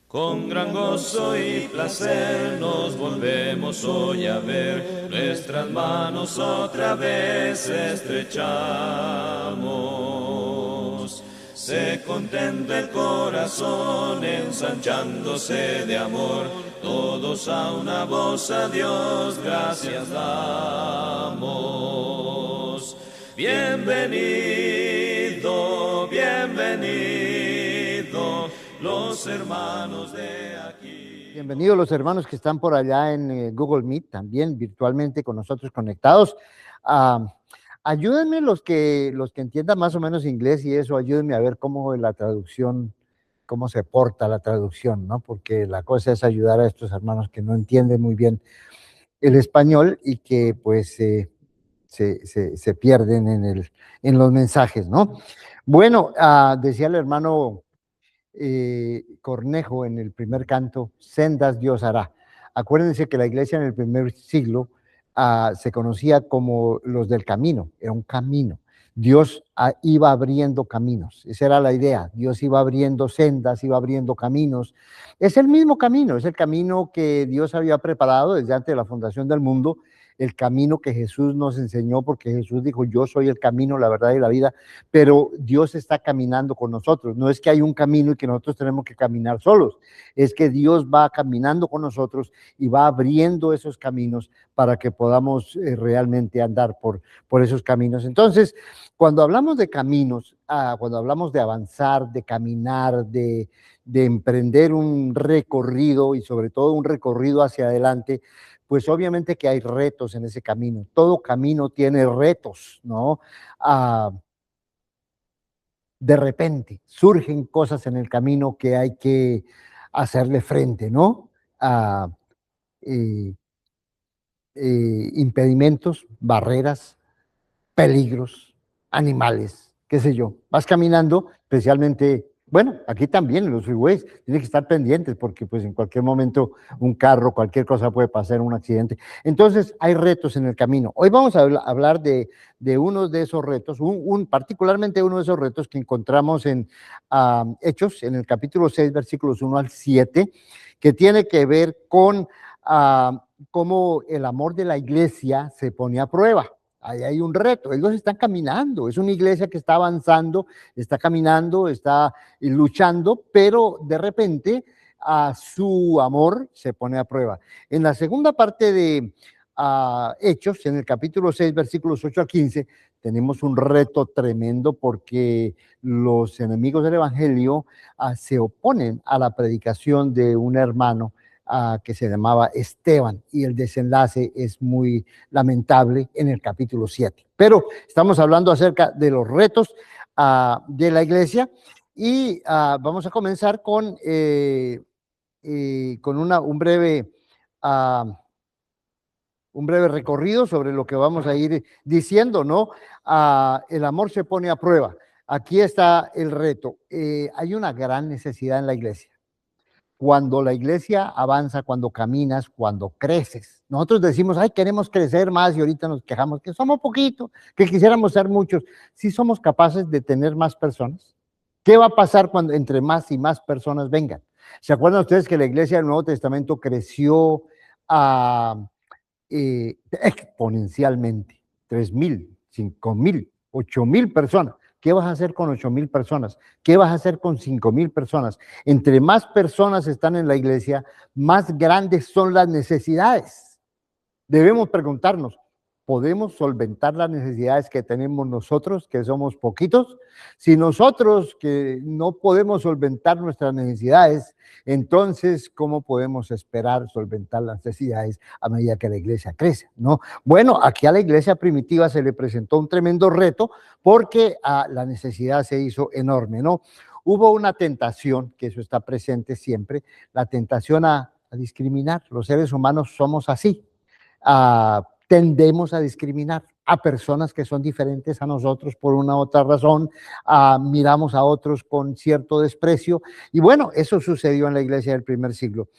Con gran gozo y placer nos volvemos hoy a ver, nuestras manos otra vez estrechamos. Se contenta el corazón ensanchándose de amor, todos a una voz a Dios gracias damos. Bienvenido, bienvenido, los hermanos de aquí. Bienvenidos los hermanos que están por allá en Google Meet, también virtualmente con nosotros conectados. Ayúdenme los que entiendan más o menos inglés y eso, ayúdenme a ver cómo la traducción, cómo se porta la traducción, ¿no? Porque la cosa es ayudar a estos hermanos que no entienden muy bien el español y que pues se pierden en los mensajes, ¿no? Bueno, decía el hermano Cornejo en el primer canto, sendas Dios hará. Acuérdense que la iglesia en el primer siglo se conocía como los del camino, era un camino. Dios iba abriendo caminos, esa era la idea. Dios iba abriendo sendas, iba abriendo caminos. Es el mismo camino, es el camino que Dios había preparado desde antes de la fundación del mundo, el camino que Jesús nos enseñó, porque Jesús dijo, yo soy el camino, la verdad y la vida, pero Dios está caminando con nosotros. No es que hay un camino y que nosotros tenemos que caminar solos, es que Dios va caminando con nosotros y va abriendo esos caminos para que podamos realmente andar por esos caminos. Entonces, cuando hablamos de caminos, cuando hablamos de avanzar, de caminar, de emprender un recorrido y sobre todo un recorrido hacia adelante, pues obviamente que hay retos en ese camino. Todo camino tiene retos, ¿no? De repente surgen cosas en el camino que hay que hacerle frente, ¿no? Eh, Impedimentos, barreras, peligros, animales, qué sé yo. Vas caminando, especialmente, bueno, aquí también en los freeways, tienes que estar pendientes porque pues en cualquier momento un carro, cualquier cosa puede pasar, un accidente. Entonces hay retos en el camino. Hoy vamos a hablar de uno de esos retos, particularmente uno de esos retos que encontramos en Hechos, en el capítulo 6, versículos 1 al 7, que tiene que ver con cómo el amor de la iglesia se pone a prueba. Ahí hay un reto, ellos están caminando, es una iglesia que está avanzando, está caminando, está luchando, pero de repente su amor se pone a prueba. En la segunda parte de Hechos, en el capítulo 6, versículos 8 al 15, tenemos un reto tremendo porque los enemigos del evangelio se oponen a la predicación de un hermano que se llamaba Esteban, y el desenlace es muy lamentable en el capítulo 7. Pero estamos hablando acerca de los retos de la iglesia y vamos a comenzar con un breve recorrido sobre lo que vamos a ir diciendo, ¿no? El amor se pone a prueba. Aquí está el reto. Hay una gran necesidad en la iglesia. Cuando la iglesia avanza, cuando caminas, cuando creces. Nosotros decimos, ay, queremos crecer más y ahorita nos quejamos que somos poquitos, que quisiéramos ser muchos. Si somos capaces de tener más personas, ¿qué va a pasar cuando entre más y más personas vengan? ¿Se acuerdan ustedes que la iglesia del Nuevo Testamento creció exponencialmente? 3,000, 5,000, 8,000 personas. ¿Qué vas a hacer con 8,000 personas? ¿Qué vas a hacer con 5,000 personas? Entre más personas están en la iglesia, más grandes son las necesidades. Debemos preguntarnos, ¿podemos solventar las necesidades que tenemos nosotros, que somos poquitos? Si nosotros que no podemos solventar nuestras necesidades, entonces, ¿cómo podemos esperar solventar las necesidades a medida que la iglesia crece, ¿no? Bueno, aquí a la iglesia primitiva se le presentó un tremendo reto porque la necesidad se hizo enorme, ¿no? Hubo una tentación, que eso está presente siempre, la tentación a discriminar. Los seres humanos somos así. Tendemos a discriminar a personas que son diferentes a nosotros por una u otra razón, miramos a otros con cierto desprecio, y bueno, eso sucedió en la iglesia del primer siglo.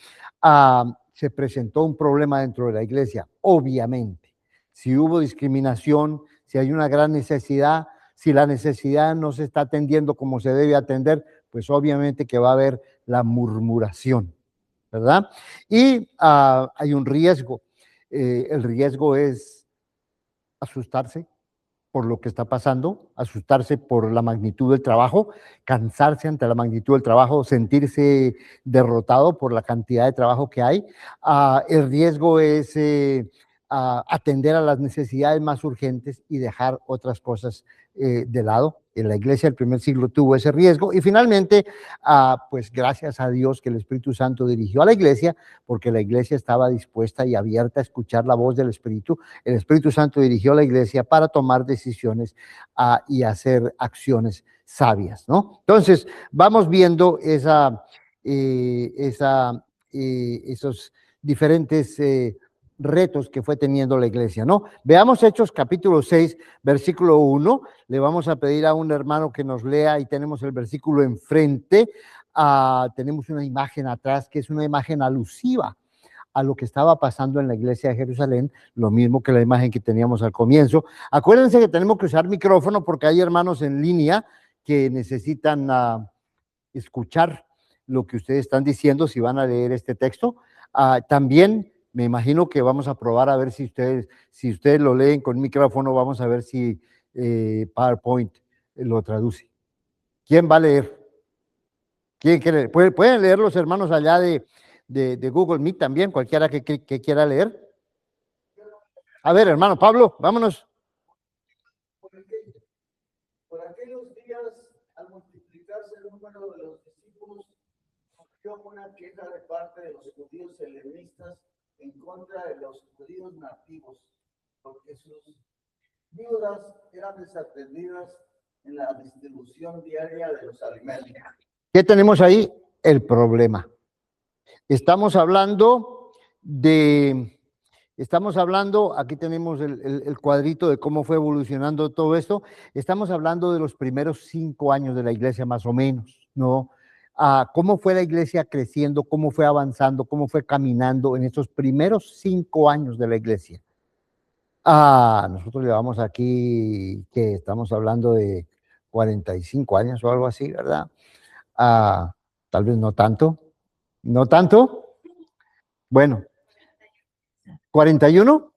Se presentó un problema dentro de la iglesia, obviamente. Si hubo discriminación, si hay una gran necesidad, si la necesidad no se está atendiendo como se debe atender, pues obviamente que va a haber la murmuración, ¿verdad? Y hay un riesgo. El riesgo es asustarse por lo que está pasando, asustarse por la magnitud del trabajo, cansarse ante la magnitud del trabajo, sentirse derrotado por la cantidad de trabajo que hay. El riesgo es atender a las necesidades más urgentes y dejar otras cosas de lado. En la iglesia del primer siglo tuvo ese riesgo y finalmente, pues gracias a Dios que el Espíritu Santo dirigió a la iglesia, porque la iglesia estaba dispuesta y abierta a escuchar la voz del Espíritu. El Espíritu Santo dirigió a la iglesia para tomar decisiones y hacer acciones sabias, ¿no? Entonces, vamos viendo esos diferentes retos que fue teniendo la iglesia, ¿no? Veamos Hechos capítulo 6, versículo 1. Le vamos a pedir a un hermano que nos lea y tenemos el versículo enfrente. Tenemos una imagen atrás que es una imagen alusiva a lo que estaba pasando en la iglesia de Jerusalén, lo mismo que la imagen que teníamos al comienzo. Acuérdense que tenemos que usar micrófono porque hay hermanos en línea que necesitan escuchar lo que ustedes están diciendo si van a leer este texto. También me imagino que vamos a probar a ver si ustedes lo leen con micrófono, vamos a ver si PowerPoint lo traduce. ¿Quién va a leer? ¿Quién quiere? ¿Pueden leer los hermanos allá de Google Meet también, cualquiera que quiera leer? A ver, hermano Pablo, vámonos. Por aquellos días, al multiplicarse el número de los discípulos, surgió una queja de parte de los judíos helenistas en contra de los judíos nativos, porque sus viudas eran desatendidas en la distribución diaria de los alimentos. ¿Qué tenemos ahí? El problema. Estamos hablando, aquí tenemos el cuadrito de cómo fue evolucionando todo esto. Estamos hablando de los primeros 5 años de la iglesia, más o menos, ¿no? Cómo fue la iglesia creciendo, cómo fue avanzando, cómo fue caminando en estos primeros 5 años de la iglesia. Nosotros llevamos aquí, que estamos hablando de 45 años o algo así, ¿verdad? Tal vez no tanto. ¿No tanto? Bueno, ¿41?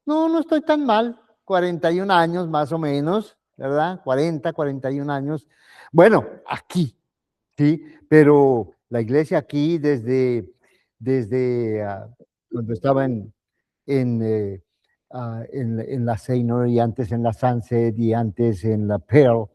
No estoy tan mal. 41 años más o menos, ¿verdad? 41 años. Bueno, aquí, sí, pero la iglesia aquí desde cuando estaba en la Seymour y antes en la Sunset y antes en la Pearl,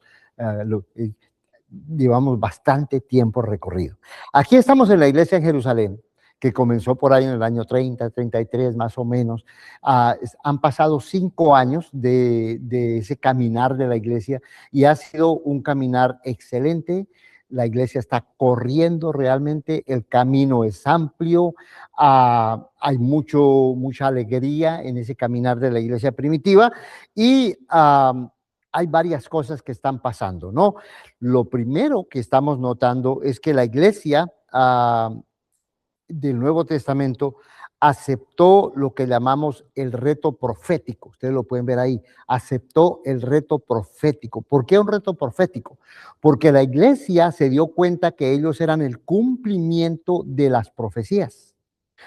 llevamos bastante tiempo recorrido. Aquí estamos en la iglesia en Jerusalén, que comenzó por ahí en el año 30, 33 más o menos. Han pasado 5 años de ese caminar de la iglesia y ha sido un caminar excelente. La iglesia está corriendo realmente, el camino es amplio, hay mucha alegría en ese caminar de la iglesia primitiva y hay varias cosas que están pasando, ¿no? Lo primero que estamos notando es que la iglesia del Nuevo Testamento aceptó lo que llamamos el reto profético. Ustedes lo pueden ver ahí. Aceptó el reto profético. ¿Por qué un reto profético? Porque la iglesia se dio cuenta que ellos eran el cumplimiento de las profecías.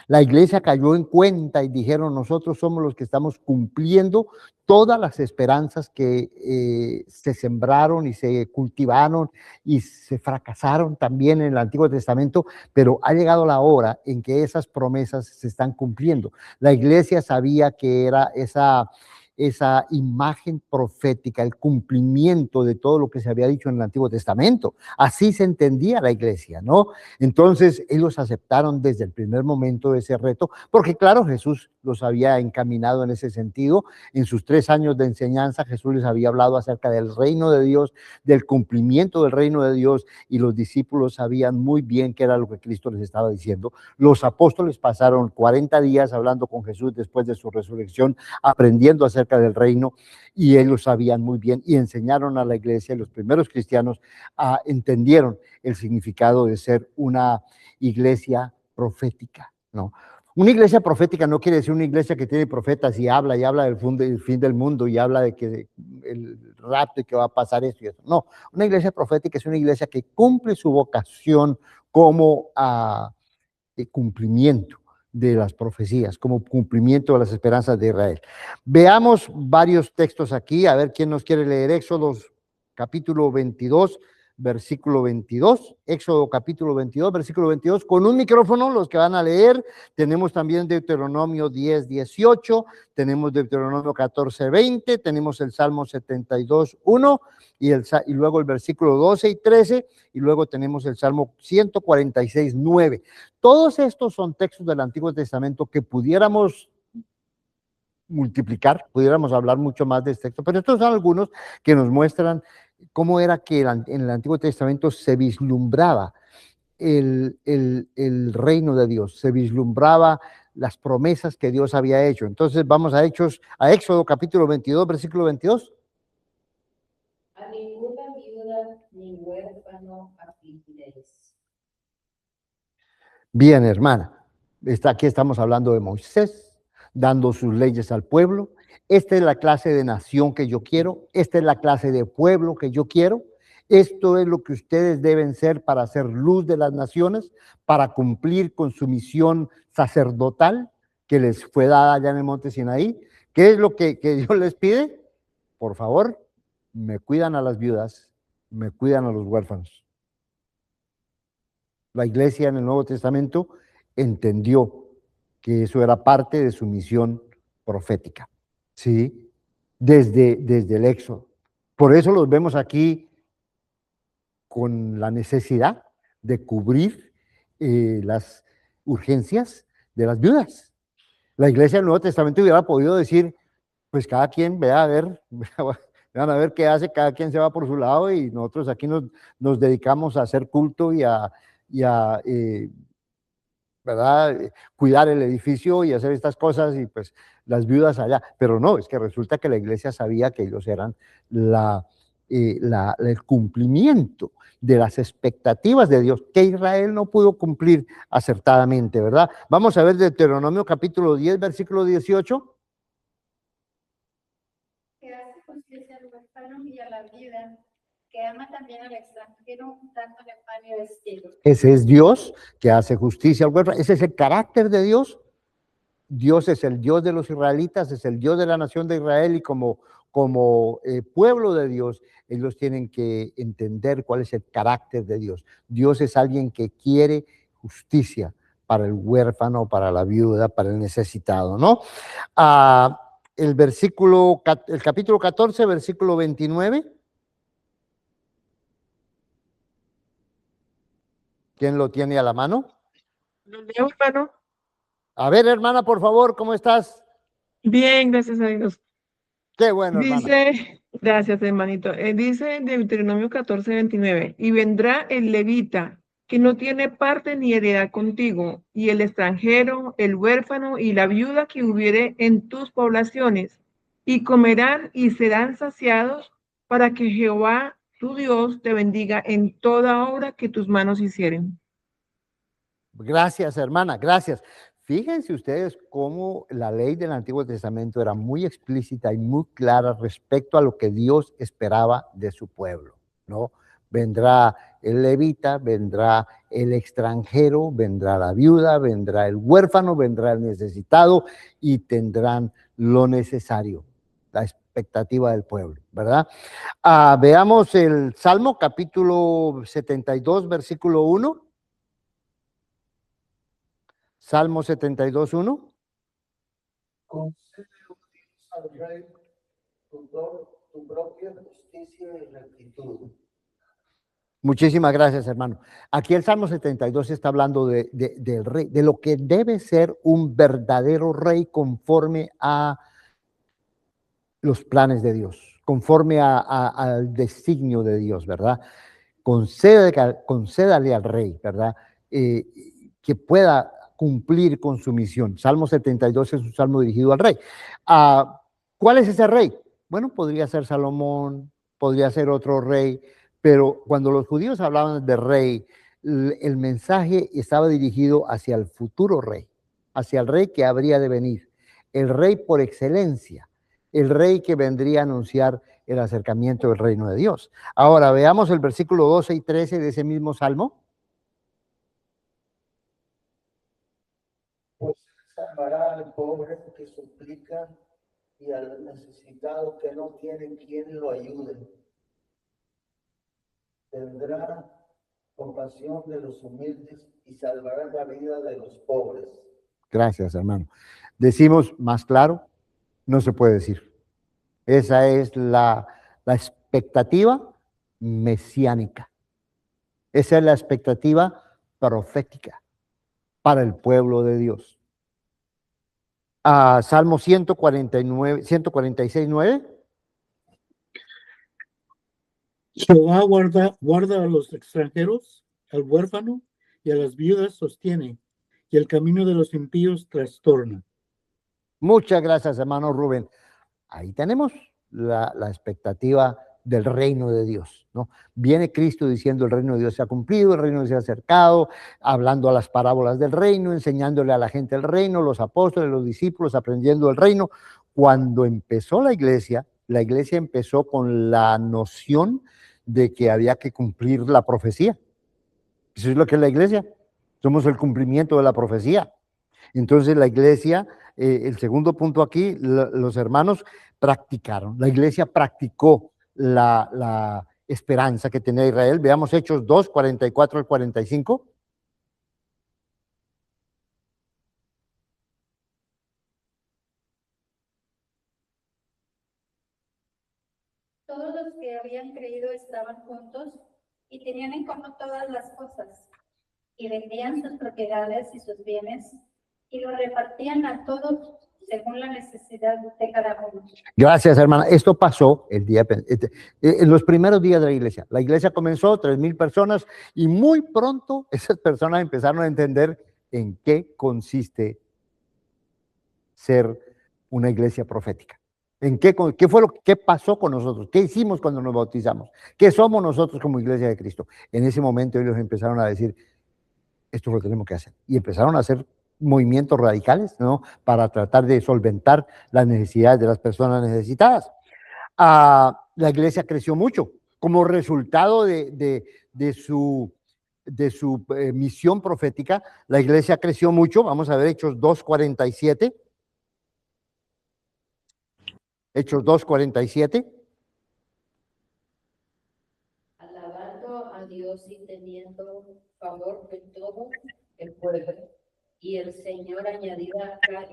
La iglesia cayó en cuenta y dijeron, nosotros somos los que estamos cumpliendo todas las esperanzas que se sembraron y se cultivaron y se fracasaron también en el Antiguo Testamento, pero ha llegado la hora en que esas promesas se están cumpliendo. La iglesia sabía que era esa imagen profética, el cumplimiento de todo lo que se había dicho en el Antiguo Testamento. Así se entendía la iglesia, ¿no? Entonces ellos aceptaron desde el primer momento ese reto, porque claro, Jesús los había encaminado en ese sentido. En sus 3 años de enseñanza, Jesús les había hablado acerca del reino de Dios, del cumplimiento del reino de Dios, y los discípulos sabían muy bien qué era lo que Cristo les estaba diciendo. Los apóstoles pasaron 40 días hablando con Jesús después de su resurrección, aprendiendo acerca del reino, y ellos sabían muy bien y enseñaron a la iglesia. Los primeros cristianos entendieron el significado de ser una iglesia profética, ¿no? Una iglesia profética no quiere decir una iglesia que tiene profetas y habla del fin del mundo y habla de que el rapto y que va a pasar esto y eso. No, una iglesia profética es una iglesia que cumple su vocación como cumplimiento de las profecías, como cumplimiento de las esperanzas de Israel. Veamos varios textos aquí, a ver quién nos quiere leer. Éxodo capítulo 22, versículo 22. Éxodo capítulo 22, versículo 22. Con un micrófono, los que van a leer. Tenemos también Deuteronomio 10, 18. Tenemos Deuteronomio 14, 20. Tenemos el Salmo 72, 1. Y luego el versículo 12 y 13. Y luego tenemos el Salmo 146, 9. Todos estos son textos del Antiguo Testamento que pudiéramos multiplicar, pudiéramos hablar mucho más de este texto, pero estos son algunos que nos muestran cómo era que en el Antiguo Testamento se vislumbraba el reino de Dios, se vislumbraba las promesas que Dios había hecho. Entonces vamos a Éxodo capítulo 22, versículo 22. A ninguna viuda ni huérfano afligiréis. Bien, hermana, aquí estamos hablando de Moisés, dando sus leyes al pueblo. Esta es la clase de nación que yo quiero, esta es la clase de pueblo que yo quiero. Esto es lo que ustedes deben ser para hacer luz de las naciones, para cumplir con su misión sacerdotal que les fue dada allá en el monte Sinaí. ¿Qué es lo que Dios les pide? Por favor, me cuidan a las viudas, me cuidan a los huérfanos. La iglesia en el Nuevo Testamento entendió que eso era parte de su misión profética, ¿sí? Desde el Éxodo. Por eso los vemos aquí con la necesidad de cubrir las urgencias de las viudas. La iglesia del Nuevo Testamento hubiera podido decir, pues cada quien vea a ver, vean a ver qué hace, cada quien se va por su lado y nosotros aquí nos dedicamos a hacer culto y a ¿verdad? Cuidar el edificio y hacer estas cosas y pues las viudas allá. Pero no, es que resulta que la iglesia sabía que ellos eran el cumplimiento de las expectativas de Dios, que Israel no pudo cumplir acertadamente, ¿verdad? Vamos a ver Deuteronomio capítulo 10, versículo 18. Que hace justicia al huérfano y a la viuda, que ama también al extranjero, dándole pan y vestido. Ese es Dios que hace justicia al huérfano. Ese es el carácter de Dios. Dios es el Dios de los israelitas, es el Dios de la nación de Israel y como pueblo de Dios, ellos tienen que entender cuál es el carácter de Dios. Dios es alguien que quiere justicia para el huérfano, para la viuda, para el necesitado, ¿no? El capítulo 14, versículo 29. ¿Quién lo tiene a la mano? Lo leo, hermano. A ver, hermana, por favor, ¿cómo estás? Bien, gracias a Dios. Qué bueno, hermana. Dice, gracias, hermanito. Dice en Deuteronomio 14, 29, y vendrá el levita, que no tiene parte ni heredad contigo, y el extranjero, el huérfano y la viuda que hubiere en tus poblaciones, y comerán y serán saciados, para que Jehová, tu Dios, te bendiga en toda obra que tus manos hicieren. Gracias, hermana, gracias. Fíjense ustedes cómo la ley del Antiguo Testamento era muy explícita y muy clara respecto a lo que Dios esperaba de su pueblo, ¿no? Vendrá el levita, vendrá el extranjero, vendrá la viuda, vendrá el huérfano, vendrá el necesitado y tendrán lo necesario, la expectativa del pueblo, ¿verdad? Veamos el Salmo capítulo 72, versículo 1. Salmo 72, 1. Concede, oh Dios, al rey tu propia justicia y rectitud. Muchísimas gracias, hermano. Aquí el Salmo 72 está hablando del rey, de lo que debe ser un verdadero rey conforme a los planes de Dios, conforme al designio de Dios, ¿verdad? Concédale al rey, ¿verdad? Que pueda cumplir con su misión. Salmo 72 es un salmo dirigido al rey. ¿Cuál es ese rey? Bueno, podría ser Salomón, podría ser otro rey, pero cuando los judíos hablaban de rey, el mensaje estaba dirigido hacia el futuro rey, hacia el rey que habría de venir, el rey por excelencia, el rey que vendría a anunciar el acercamiento del reino de Dios. Ahora veamos el versículo 12 y 13 de ese mismo salmo. pues salvará al pobre que suplica y al necesitado que no tiene quien lo ayude. Tendrá compasión de los humildes y salvará la vida de los pobres. Gracias, hermano. Decimos más claro, no se puede decir. Esa es la expectativa mesiánica. Esa es la expectativa profética para el pueblo de Dios. Salmo 149, 146, 9. Jehová guarda a los extranjeros, al huérfano y a las viudas sostiene, y el camino de los impíos trastorna. Muchas gracias, hermano Rubén. Ahí tenemos la expectativa del reino de Dios, ¿no? Viene Cristo diciendo el reino de Dios se ha cumplido, el reino de Dios se ha acercado, hablando a las parábolas del reino, enseñándole a la gente el reino, los apóstoles, los discípulos aprendiendo el reino. Cuando empezó la iglesia empezó con la noción de que había que cumplir la profecía. Eso es lo que es la iglesia. Somos el cumplimiento de la profecía. Entonces la iglesia, el segundo punto aquí, los hermanos practicaron, la iglesia practicó la esperanza que tenía Israel. Veamos Hechos 2, 44 al 45. Todos los que habían creído estaban juntos y tenían en común todas las cosas, y vendían sus propiedades y sus bienes, y lo repartían a todos según la necesidad de cada uno. Gracias, hermana. Esto pasó en los primeros días de la iglesia. La iglesia comenzó, 3,000 personas, y muy pronto esas personas empezaron a entender en qué consiste ser una iglesia profética. ¿Qué pasó con nosotros? ¿Qué hicimos cuando nos bautizamos? ¿Qué somos nosotros como iglesia de Cristo? En ese momento ellos empezaron a decir, esto lo tenemos que hacer. Y empezaron a hacer movimientos radicales, ¿no? Para tratar de solventar las necesidades de las personas necesitadas. La iglesia creció mucho como resultado de su misión profética. La iglesia creció mucho. Vamos a ver Hechos 2:47. Hechos 2:47. Alabando a Dios y teniendo favor de todo el pueblo. Y el Señor añadía cada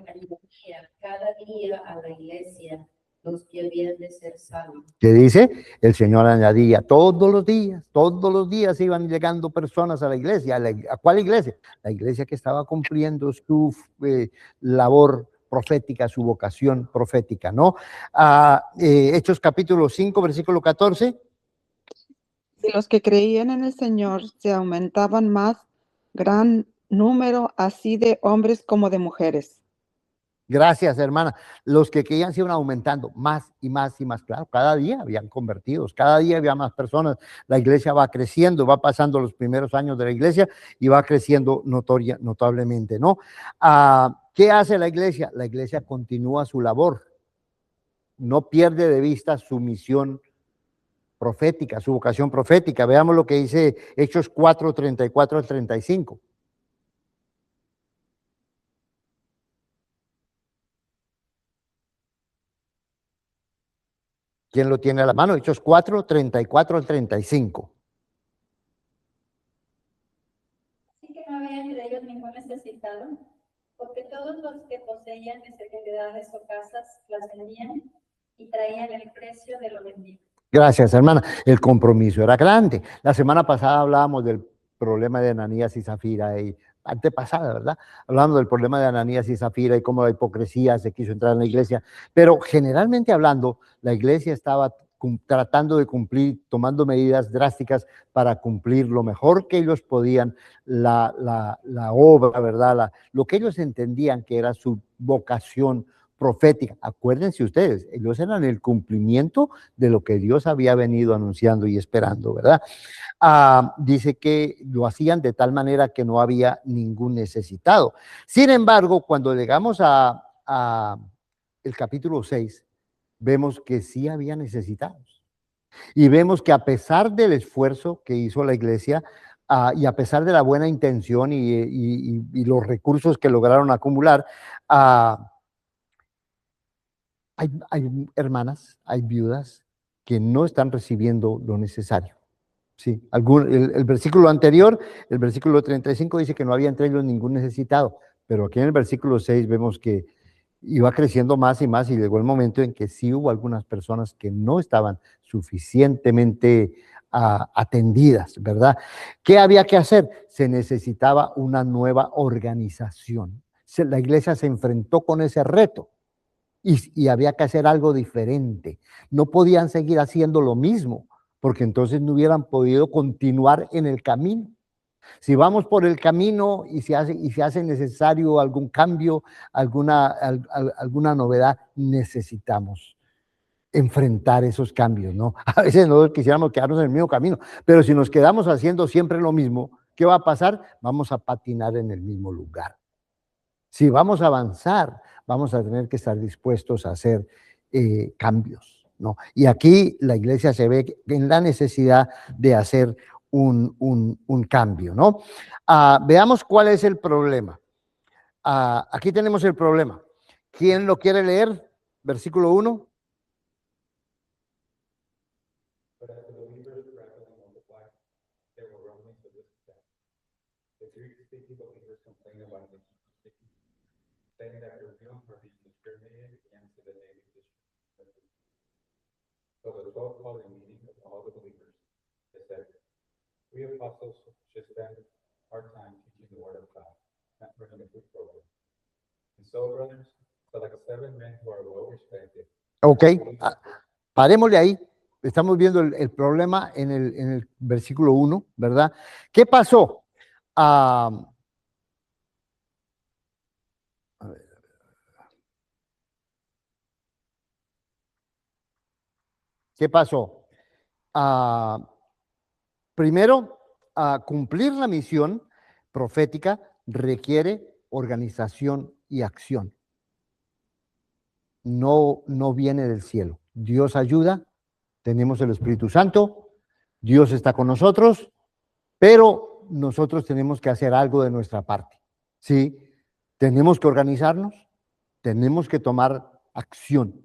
día a la iglesia los que habían de ser salvos. ¿Qué dice? El Señor añadía todos los días iban llegando personas a la iglesia. ¿A cuál iglesia? La iglesia que estaba cumpliendo su labor profética, su vocación profética, ¿no? Hechos capítulo 5, versículo 14. De los que creían en el Señor se aumentaban más gran número, así de hombres como de mujeres. Gracias, hermana. Los que creían se iban aumentando más y más y más. Claro, cada día habían convertidos, cada día había más personas. La iglesia va creciendo, va pasando los primeros años de la iglesia y va creciendo notablemente, ¿no? ¿Qué hace la iglesia? La iglesia continúa su labor. No pierde de vista su misión profética, su vocación profética. Veamos lo que dice Hechos 4, 34 al 35. ¿Quién lo tiene a la mano? Hechos 4, 34 al 35. Así que no había entre ellos ningún necesitado, porque todos los que poseían necesidades o casas las vendían y traían el precio de lo vendido. Gracias, hermana. El compromiso era grande. La semana pasada hablábamos del problema de Ananías y Zafira, y antepasada, ¿verdad? Hablando del problema de Ananías y Zafira y cómo la hipocresía se quiso entrar en la iglesia. Pero generalmente hablando, la iglesia estaba tratando de cumplir, tomando medidas drásticas para cumplir lo mejor que ellos podían, la obra, ¿verdad? Lo que ellos entendían que era su vocación profética. Acuérdense ustedes, ellos eran el cumplimiento de lo que Dios había venido anunciando y esperando, ¿verdad? Dice que lo hacían de tal manera que no había ningún necesitado. Sin embargo, cuando llegamos a el capítulo 6, vemos que sí había necesitados. Y vemos que a pesar del esfuerzo que hizo la iglesia, y a pesar de la buena intención y los recursos que lograron acumular, hay hermanas, hay viudas que no están recibiendo lo necesario. Sí, el versículo anterior, el versículo 35, dice que no había entre ellos ningún necesitado, pero aquí en el versículo 6 vemos que iba creciendo más y llegó el momento en que sí hubo algunas personas que no estaban suficientemente atendidas, ¿verdad? ¿Qué había que hacer? Se necesitaba una nueva organización. La iglesia se enfrentó con ese reto y había que hacer algo diferente. No podían seguir haciendo lo mismo, porque entonces no hubieran podido continuar en el camino. Si vamos por el camino y se hace necesario algún cambio, alguna novedad, necesitamos enfrentar esos cambios, ¿no? A veces nosotros quisiéramos quedarnos en el mismo camino, pero si nos quedamos haciendo siempre lo mismo, ¿qué va a pasar? Vamos a patinar en el mismo lugar. Si vamos a avanzar, vamos a tener que estar dispuestos a hacer cambios, ¿no? Y aquí la iglesia se ve en la necesidad de hacer un cambio, ¿no? Veamos cuál es el problema. Aquí tenemos el problema. ¿Quién lo quiere leer? Versículo 1. Saying that their meals were being discriminated against the native Israelites. So the 12 called a meeting of all the believers. They said, we apostles should spend our time teaching the word of God, not running a food program. And so, brothers, so like 7 men who are well respected. Ok, parémosle ahí. Estamos viendo el problema en el versículo 1, ¿verdad? ¿Qué pasó? ¿Qué pasó? Primero, cumplir la misión profética requiere organización y acción. No viene del cielo. Dios ayuda, tenemos el Espíritu Santo, Dios está con nosotros, pero nosotros tenemos que hacer algo de nuestra parte. ¿Sí? Tenemos que organizarnos, tenemos que tomar acción.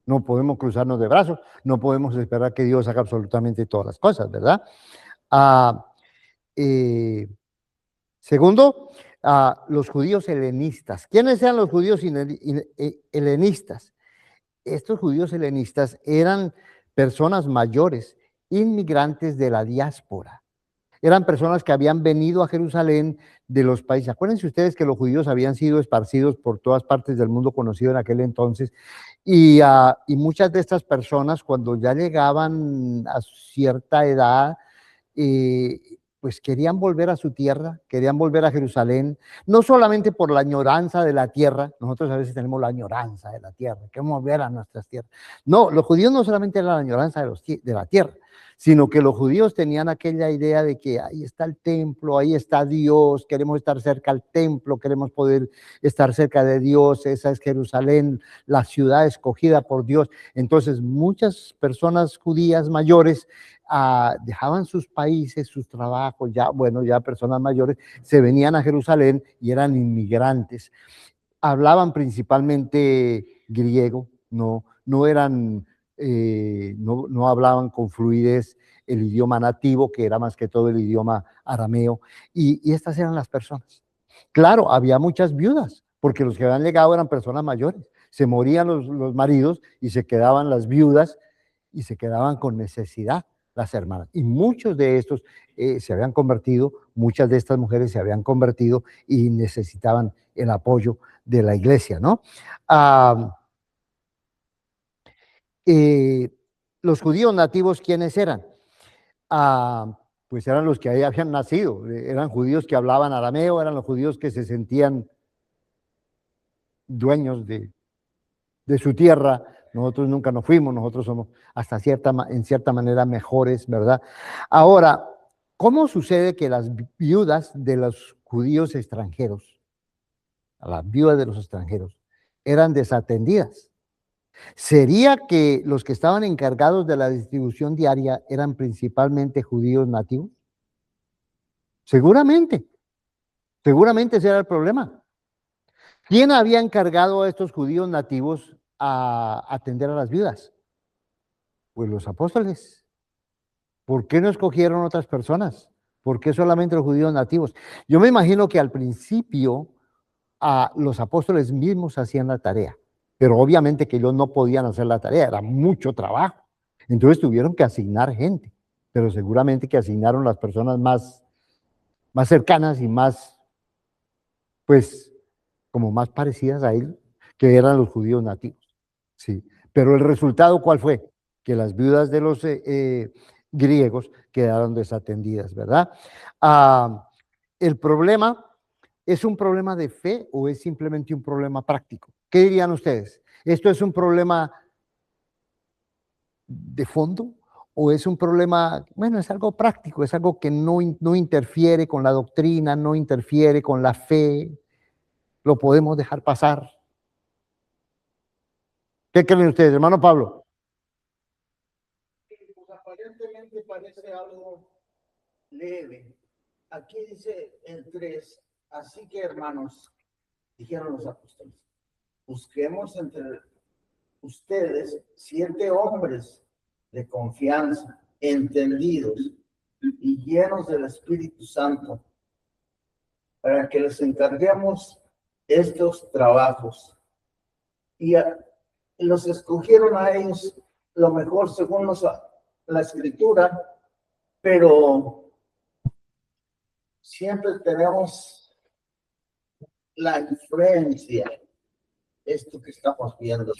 No podemos cruzarnos de brazos, no podemos esperar que Dios haga absolutamente todas las cosas, ¿verdad? Segundo, los judíos helenistas. ¿Quiénes eran los judíos helenistas? Estos judíos helenistas eran personas mayores, inmigrantes de la diáspora. Eran personas que habían venido a Jerusalén de los países. Acuérdense ustedes que los judíos habían sido esparcidos por todas partes del mundo conocido en aquel entonces. Y muchas de estas personas, cuando ya llegaban a cierta edad, pues querían volver a su tierra, querían volver a Jerusalén, no solamente por la añoranza de la tierra. Nosotros a veces tenemos la añoranza de la tierra, queremos volver a nuestras tierras. No, los judíos no solamente era la añoranza de la tierra, sino que los judíos tenían aquella idea de que ahí está el templo, ahí está Dios, queremos estar cerca al templo, queremos poder estar cerca de Dios, esa es Jerusalén, la ciudad escogida por Dios. Entonces muchas personas judías mayores dejaban sus países, sus trabajos, ya personas mayores, se venían a Jerusalén y eran inmigrantes. Hablaban principalmente griego, no hablaban con fluidez el idioma nativo, que era más que todo el idioma arameo, y estas eran las personas. Claro, había muchas viudas, porque los que habían llegado eran personas mayores. Se morían los maridos y se quedaban las viudas y se quedaban con necesidad las hermanas. Y muchos de estos se habían convertido, muchas de estas mujeres se habían convertido y necesitaban el apoyo de la iglesia, ¿no? Los judíos nativos, ¿quiénes eran? Pues eran los que ahí habían nacido, eran judíos que hablaban arameo, eran los judíos que se sentían dueños de su tierra. Nosotros nunca nos fuimos, nosotros somos en cierta manera mejores, ¿verdad? Ahora, ¿cómo sucede que las viudas de los judíos extranjeros, las viudas de los extranjeros, eran desatendidas? ¿Sería que los que estaban encargados de la distribución diaria eran principalmente judíos nativos? Seguramente, seguramente ese era el problema. ¿Quién había encargado a estos judíos nativos a atender a las viudas? Pues los apóstoles. ¿Por qué no escogieron otras personas? ¿Por qué solamente los judíos nativos? Yo me imagino que al principio los apóstoles mismos hacían la tarea, pero obviamente que ellos no podían hacer la tarea, era mucho trabajo. Entonces tuvieron que asignar gente, pero seguramente que asignaron las personas más cercanas y más, pues, como más parecidas a él, que eran los judíos nativos. Sí. Pero el resultado, ¿cuál fue? Que las viudas de los griegos quedaron desatendidas, ¿verdad? El problema, ¿es un problema de fe o es simplemente un problema práctico? ¿Qué dirían ustedes? ¿Esto es un problema de fondo o es un problema, bueno, es algo práctico, es algo que no interfiere con la doctrina, no interfiere con la fe, lo podemos dejar pasar? ¿Qué creen ustedes, hermano Pablo? Pues aparentemente parece algo leve. Aquí dice el 3, así que hermanos, dijeron los apóstoles, busquemos entre ustedes 7 hombres de confianza, entendidos y llenos del Espíritu Santo, para que les encarguemos estos trabajos. Y los escogieron a ellos lo mejor según la Escritura, pero siempre tenemos la influencia, esto que estamos viendo,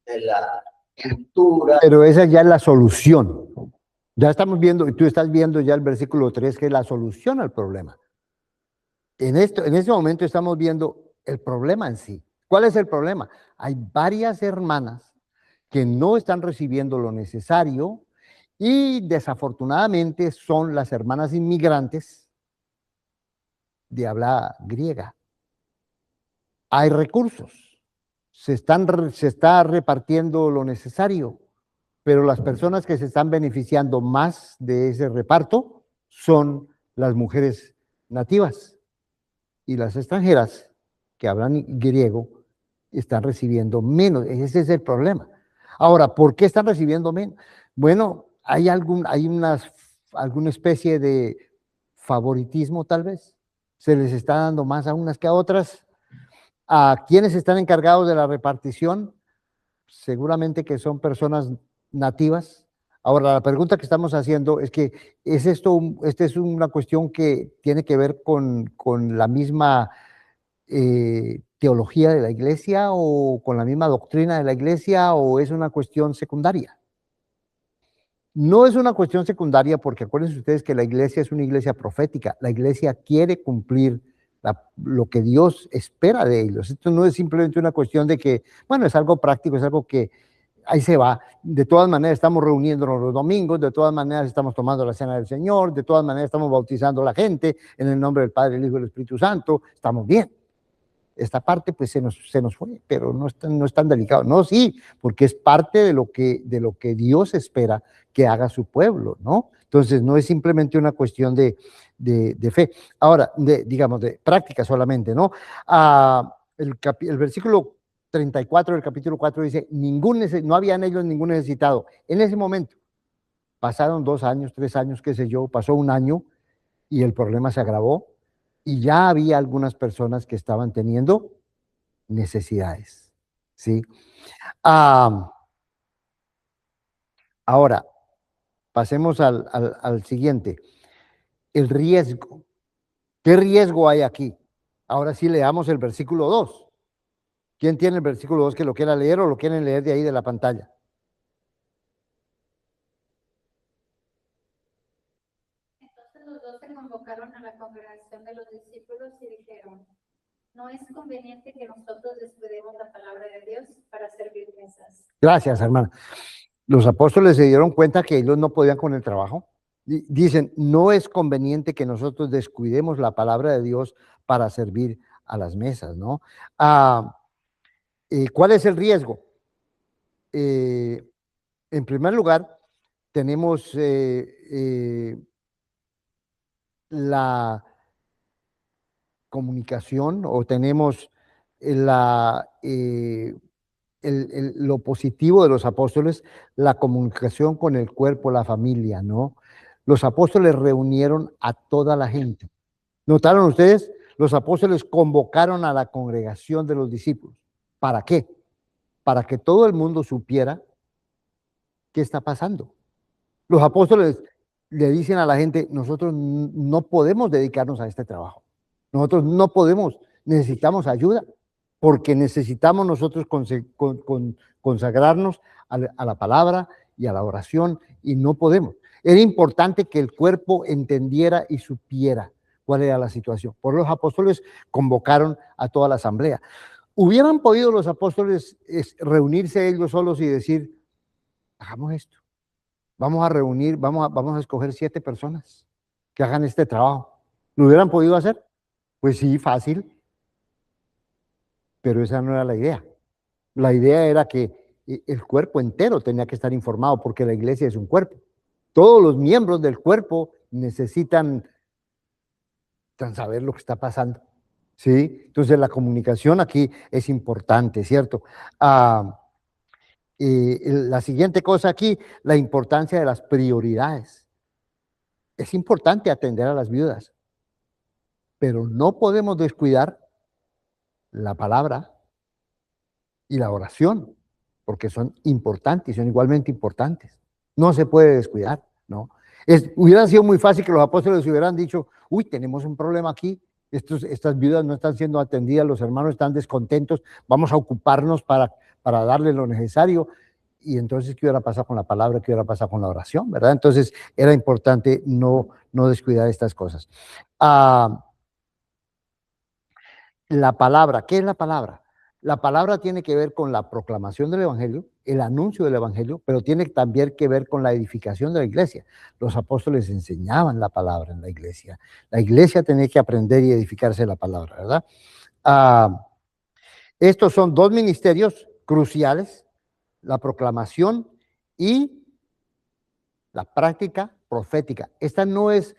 de la cultura. Pero esa ya es la solución. Ya estamos viendo, y tú estás viendo ya el versículo 3, que es la solución al problema. En este momento estamos viendo el problema en sí. ¿Cuál es el problema? Hay varias hermanas que no están recibiendo lo necesario y desafortunadamente son las hermanas inmigrantes de habla griega. Hay recursos, se está repartiendo lo necesario, pero las personas que se están beneficiando más de ese reparto son las mujeres nativas y las extranjeras que hablan griego están recibiendo menos. Ese es el problema. Ahora, ¿por qué están recibiendo menos? Bueno, hay alguna especie de favoritismo tal vez. Se les está dando más a unas que a otras. ¿A quienes están encargados de la repartición? Seguramente que son personas nativas. Ahora, la pregunta que estamos haciendo es que, ¿esta es una cuestión que tiene que ver con la misma teología de la iglesia o con la misma doctrina de la iglesia o es una cuestión secundaria? No es una cuestión secundaria porque acuérdense ustedes que la iglesia es una iglesia profética. La iglesia quiere cumplir lo que Dios espera de ellos. Esto no es simplemente una cuestión de que, bueno, es algo práctico, es algo que ahí se va. De todas maneras estamos reuniéndonos los domingos, de todas maneras estamos tomando la cena del Señor, de todas maneras estamos bautizando a la gente en el nombre del Padre, el Hijo y el Espíritu Santo. Estamos bien. Esta parte pues se nos fue, pero no es tan delicado. No, sí, porque es parte de lo que Dios espera que haga su pueblo, ¿no? Entonces no es simplemente una cuestión de fe. Ahora, digamos, de práctica solamente, ¿no? El versículo 34 del capítulo 4 dice, no había en ellos ningún necesitado. En ese momento, pasaron 2 años, 3 años, qué sé yo, pasó 1 año y el problema se agravó y ya había algunas personas que estaban teniendo necesidades, ¿sí? Ahora, pasemos al siguiente, el riesgo. ¿Qué riesgo hay aquí? Ahora sí leamos el versículo 2. ¿Quién tiene el versículo 2 que lo quiera leer o lo quieren leer de ahí de la pantalla? Entonces los dos se convocaron a la congregación de los discípulos y dijeron, no es conveniente que nosotros descuidemos la palabra de Dios para servir mesas. Gracias, hermana. Los apóstoles se dieron cuenta que ellos no podían con el trabajo. Dicen, no es conveniente que nosotros descuidemos la palabra de Dios para servir a las mesas, ¿no? ¿Cuál es el riesgo? En primer lugar, tenemos la comunicación o tenemos la, lo positivo de los apóstoles, la comunicación con el cuerpo, la familia, ¿no? Los apóstoles reunieron a toda la gente. ¿Notaron ustedes? Los apóstoles convocaron a la congregación de los discípulos. ¿Para qué? Para que todo el mundo supiera qué está pasando. Los apóstoles le dicen a la gente, nosotros no podemos dedicarnos a este trabajo. Nosotros no podemos, necesitamos ayuda, porque necesitamos nosotros consagrarnos a la palabra y a la oración, y no podemos. Era importante que el cuerpo entendiera y supiera cuál era la situación. Por los apóstoles convocaron a toda la asamblea. ¿Hubieran podido los apóstoles reunirse ellos solos y decir, hagamos esto? Vamos a reunir, vamos a escoger 7 personas que hagan este trabajo. ¿Lo hubieran podido hacer? Pues sí, fácil. Pero esa no era la idea. La idea era que el cuerpo entero tenía que estar informado, porque la iglesia es un cuerpo. Todos los miembros del cuerpo necesitan saber lo que está pasando. ¿Sí? Entonces la comunicación aquí es importante, ¿cierto? La siguiente cosa aquí, la importancia de las prioridades. Es importante atender a las viudas, pero no podemos descuidar la palabra y la oración, porque son importantes, son igualmente importantes. No se puede descuidar, ¿no? Hubiera sido muy fácil que los apóstoles hubieran dicho, uy, tenemos un problema aquí, estas viudas no están siendo atendidas, los hermanos están descontentos, vamos a ocuparnos para darles lo necesario. Y entonces, ¿qué hubiera pasado con la palabra? ¿Qué hubiera pasado con la oración? ¿Verdad? Entonces, era importante no descuidar estas cosas. La palabra, ¿qué es la palabra? La palabra tiene que ver con la proclamación del evangelio, el anuncio del evangelio, pero tiene también que ver con la edificación de la iglesia. Los apóstoles enseñaban la palabra en la iglesia. La iglesia tenía que aprender y edificarse de la palabra, ¿verdad? Estos son 2 ministerios cruciales: la proclamación y la práctica profética. Esta no es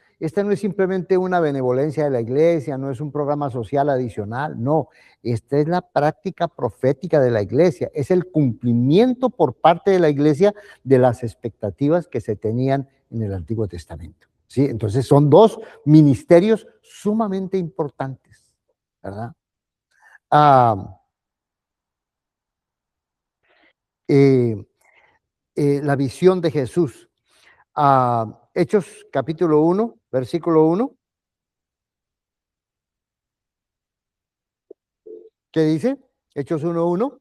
simplemente una benevolencia de la iglesia, no es un programa social adicional, no. Esta es la práctica profética de la iglesia, es el cumplimiento por parte de la iglesia de las expectativas que se tenían en el Antiguo Testamento, ¿sí? Entonces son 2 ministerios sumamente importantes, ¿verdad? La visión de Jesús. Hechos capítulo 1, versículo 1. ¿Qué dice? Hechos 1:1.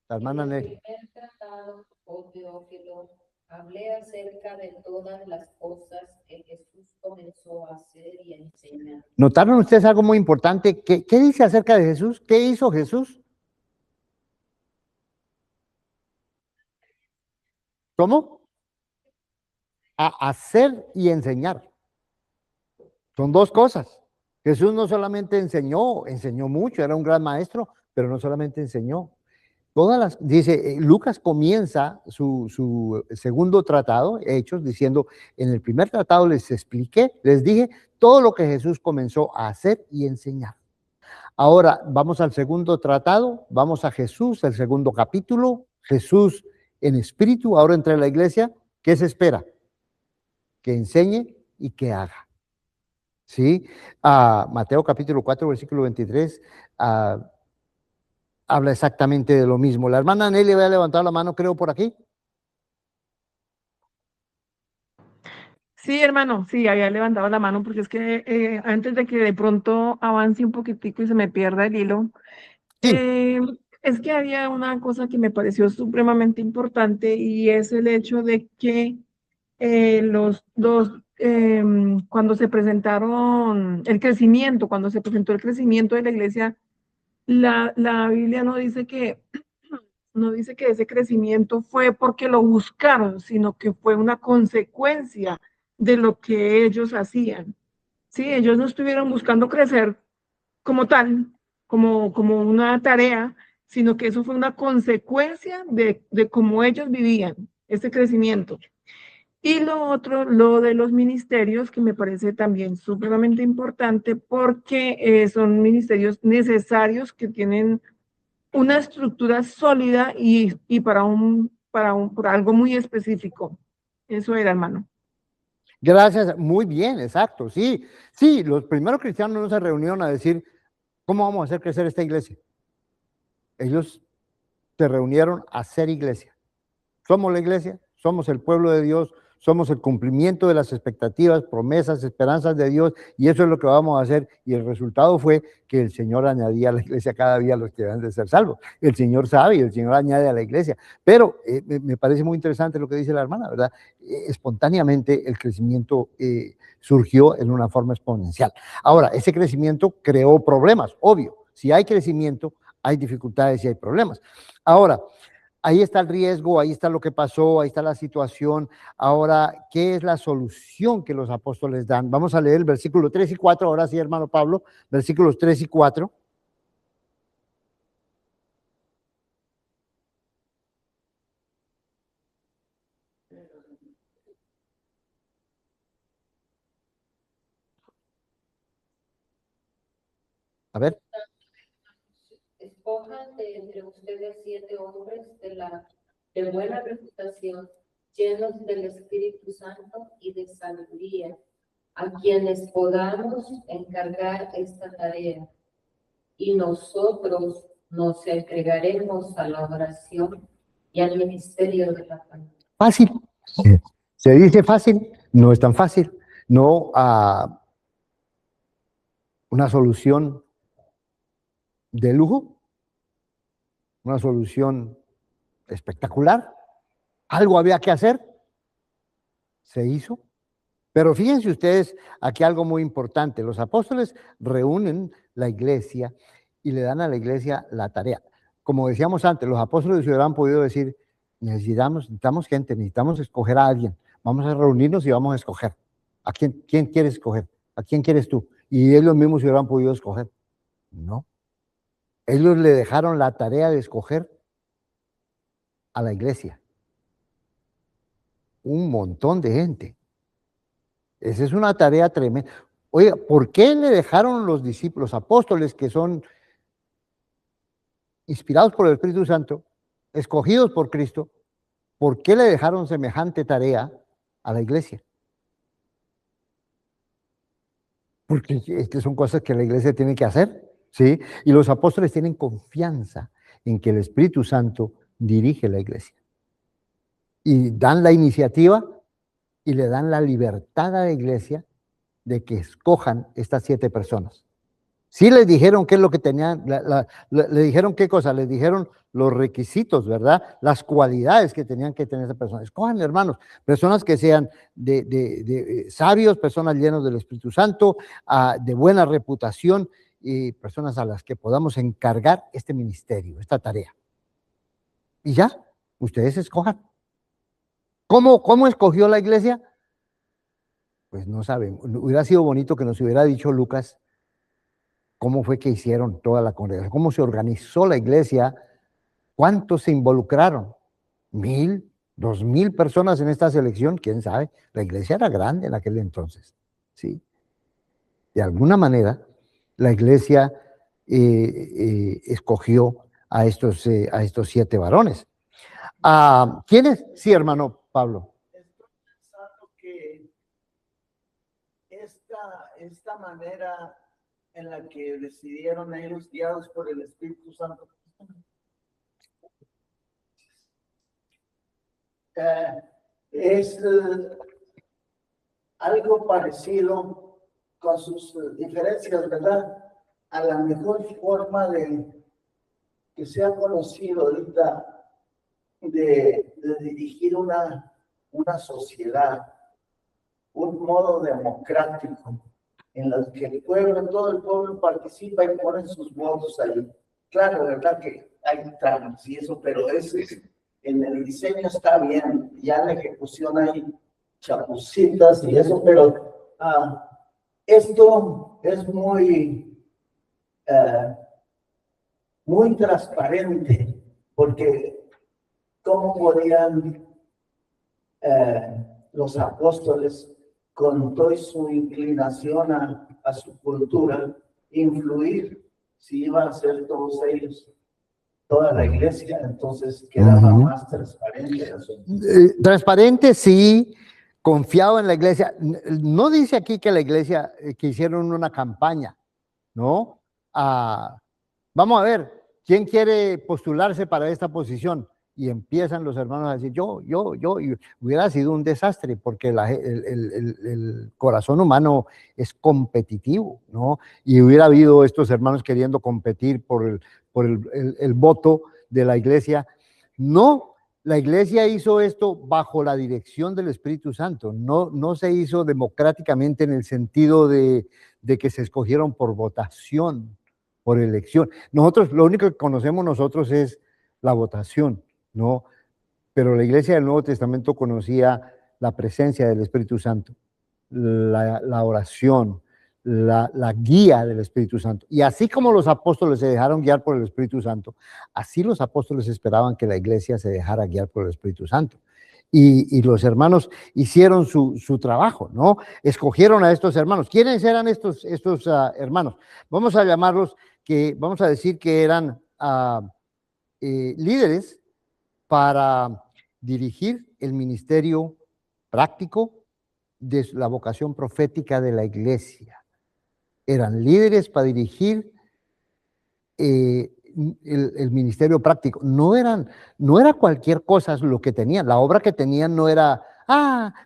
La hermana Nelly. En el tratado, oh Teófilo, hablé acerca de todas las cosas que Jesús comenzó a hacer y a enseñar. ¿Notaron ustedes algo muy importante? ¿Qué dice acerca de Jesús? ¿Qué hizo Jesús? ¿Cómo? A hacer y enseñar. Son 2 cosas. Jesús no solamente enseñó mucho, era un gran maestro, pero no solamente enseñó. Dice, Lucas comienza su segundo tratado, Hechos, diciendo, en el primer tratado les dije todo lo que Jesús comenzó a hacer y enseñar. Ahora vamos al segundo tratado, vamos a Jesús, el segundo capítulo, Jesús en espíritu, ahora entre la iglesia. ¿Qué se espera? Que enseñe y que haga. ¿Sí? Mateo capítulo 4, versículo 23, habla exactamente de lo mismo. La hermana Nelly va a levantar la mano, creo, por aquí. Sí, hermano, sí, había levantado la mano porque es que antes de que de pronto avance un poquitico y se me pierda el hilo, Sí. es que había una cosa que me pareció supremamente importante, y es el hecho de que cuando se presentaron cuando se presentó el crecimiento de la iglesia, la Biblia no dice que ese crecimiento fue porque lo buscaron, sino que fue una consecuencia de lo que ellos hacían. Sí, ellos no estuvieron buscando crecer como tal, como una tarea, sino que eso fue una consecuencia de cómo ellos vivían ese crecimiento. Y lo otro, lo de los ministerios, que me parece también supremamente importante porque son ministerios necesarios que tienen una estructura sólida y por algo muy específico. Eso era, hermano. Gracias, muy bien, exacto, sí, sí, los primeros cristianos no se reunieron a decir, ¿cómo vamos a hacer crecer esta iglesia? Ellos se reunieron a hacer iglesia. Somos la iglesia, somos el pueblo de Dios, somos el cumplimiento de las expectativas, promesas, esperanzas de Dios, y eso es lo que vamos a hacer. Y el resultado fue que el Señor añadía a la iglesia cada día a los que deben de ser salvos. El Señor sabe y el Señor añade a la iglesia. Pero me parece muy interesante lo que dice la hermana, ¿verdad? Espontáneamente el crecimiento surgió en una forma exponencial. Ahora, ese crecimiento creó problemas, obvio. Si hay crecimiento, hay dificultades y hay problemas. Ahora, ahí está el riesgo, ahí está lo que pasó, ahí está la situación. Ahora, ¿qué es la solución que los apóstoles dan? Vamos a leer el versículo 3 y 4, ahora sí, hermano Pablo, versículos 3 y 4. A ver. Escojan de entre ustedes 7 hombres de buena reputación, llenos del Espíritu Santo y de sabiduría, a quienes podamos encargar esta tarea. Y nosotros nos entregaremos a la oración y al ministerio de la palabra. Fácil. Se dice fácil, no es tan fácil. No a una solución de lujo, una solución espectacular. Algo había que hacer, se hizo. Pero fíjense ustedes aquí algo muy importante. Los apóstoles reúnen la iglesia y le dan a la iglesia la tarea. Como decíamos antes, los apóstoles se hubieran podido decir, necesitamos gente, necesitamos escoger a alguien. Vamos a reunirnos y vamos a escoger. ¿A quién quieres escoger? ¿A quién quieres tú? Y ellos mismos se hubieran podido escoger. No. Ellos le dejaron la tarea de escoger a la iglesia. Un montón de gente. Esa es una tarea tremenda. Oiga, ¿por qué le dejaron los discípulos, apóstoles, que son inspirados por el Espíritu Santo, escogidos por Cristo, por qué le dejaron semejante tarea a la iglesia? Porque estas son cosas que la iglesia tiene que hacer, ¿sí? Y los apóstoles tienen confianza en que el Espíritu Santo dirige la iglesia. Y dan la iniciativa y le dan la libertad a la iglesia de que escojan estas 7 personas. Sí les dijeron qué es lo que tenían, le dijeron qué cosa, les dijeron los requisitos, ¿verdad? Las cualidades que tenían que tener esas personas. Escojan, hermanos, personas que sean de sabios, personas llenas del Espíritu Santo, de buena reputación y personas a las que podamos encargar este ministerio, esta tarea. Y ya, ustedes escojan. ¿Cómo escogió la iglesia? Pues no sabemos. Hubiera sido bonito que nos hubiera dicho Lucas cómo fue que hicieron toda la congregación, cómo se organizó la iglesia, cuántos se involucraron. 1,000, 2,000 personas en esta selección, quién sabe. La iglesia era grande en aquel entonces, ¿sí? De alguna manera, la iglesia escogió a estos 7 varones. ¿Quiénes? Sí, hermano Pablo. Estoy pensando que esta manera en la que decidieron ellos, guiados por el Espíritu Santo, es algo parecido con sus diferencias, ¿verdad? A la mejor forma de que se ha conocido ahorita de dirigir una sociedad, un modo democrático en el que el pueblo, todo el pueblo participa y ponen sus votos ahí. Claro, verdad que hay trampas y eso, pero en el diseño está bien, ya en la ejecución hay chapucitas y eso, pero esto es muy transparente, porque ¿cómo podían los apóstoles, con toda su inclinación a su cultura, influir si iban a ser todos ellos, toda la iglesia, entonces quedaba más transparente el asunto. Transparente, sí, confiado en la iglesia. No dice aquí que la iglesia, que hicieron una campaña, ¿no? Vamos a ver, ¿quién quiere postularse para esta posición? Y empiezan los hermanos a decir, yo, y hubiera sido un desastre, porque el corazón humano es competitivo, ¿no? Y hubiera habido estos hermanos queriendo competir por el voto de la iglesia. No, la iglesia hizo esto bajo la dirección del Espíritu Santo, no se hizo democráticamente en el sentido de que se escogieron por votación, por elección. Nosotros, lo único que conocemos nosotros es la votación, ¿no? Pero la iglesia del Nuevo Testamento conocía la presencia del Espíritu Santo, la oración, la guía del Espíritu Santo. Y así como los apóstoles se dejaron guiar por el Espíritu Santo, así los apóstoles esperaban que la iglesia se dejara guiar por el Espíritu Santo. Y los hermanos hicieron su trabajo, ¿no? Escogieron a estos hermanos. ¿Quiénes eran estos hermanos? Vamos a llamarlos, vamos a decir que eran líderes para dirigir el ministerio práctico de la vocación profética de la iglesia. Eran líderes para dirigir el ministerio práctico. No era cualquier cosa lo que tenían. La obra que tenían no era,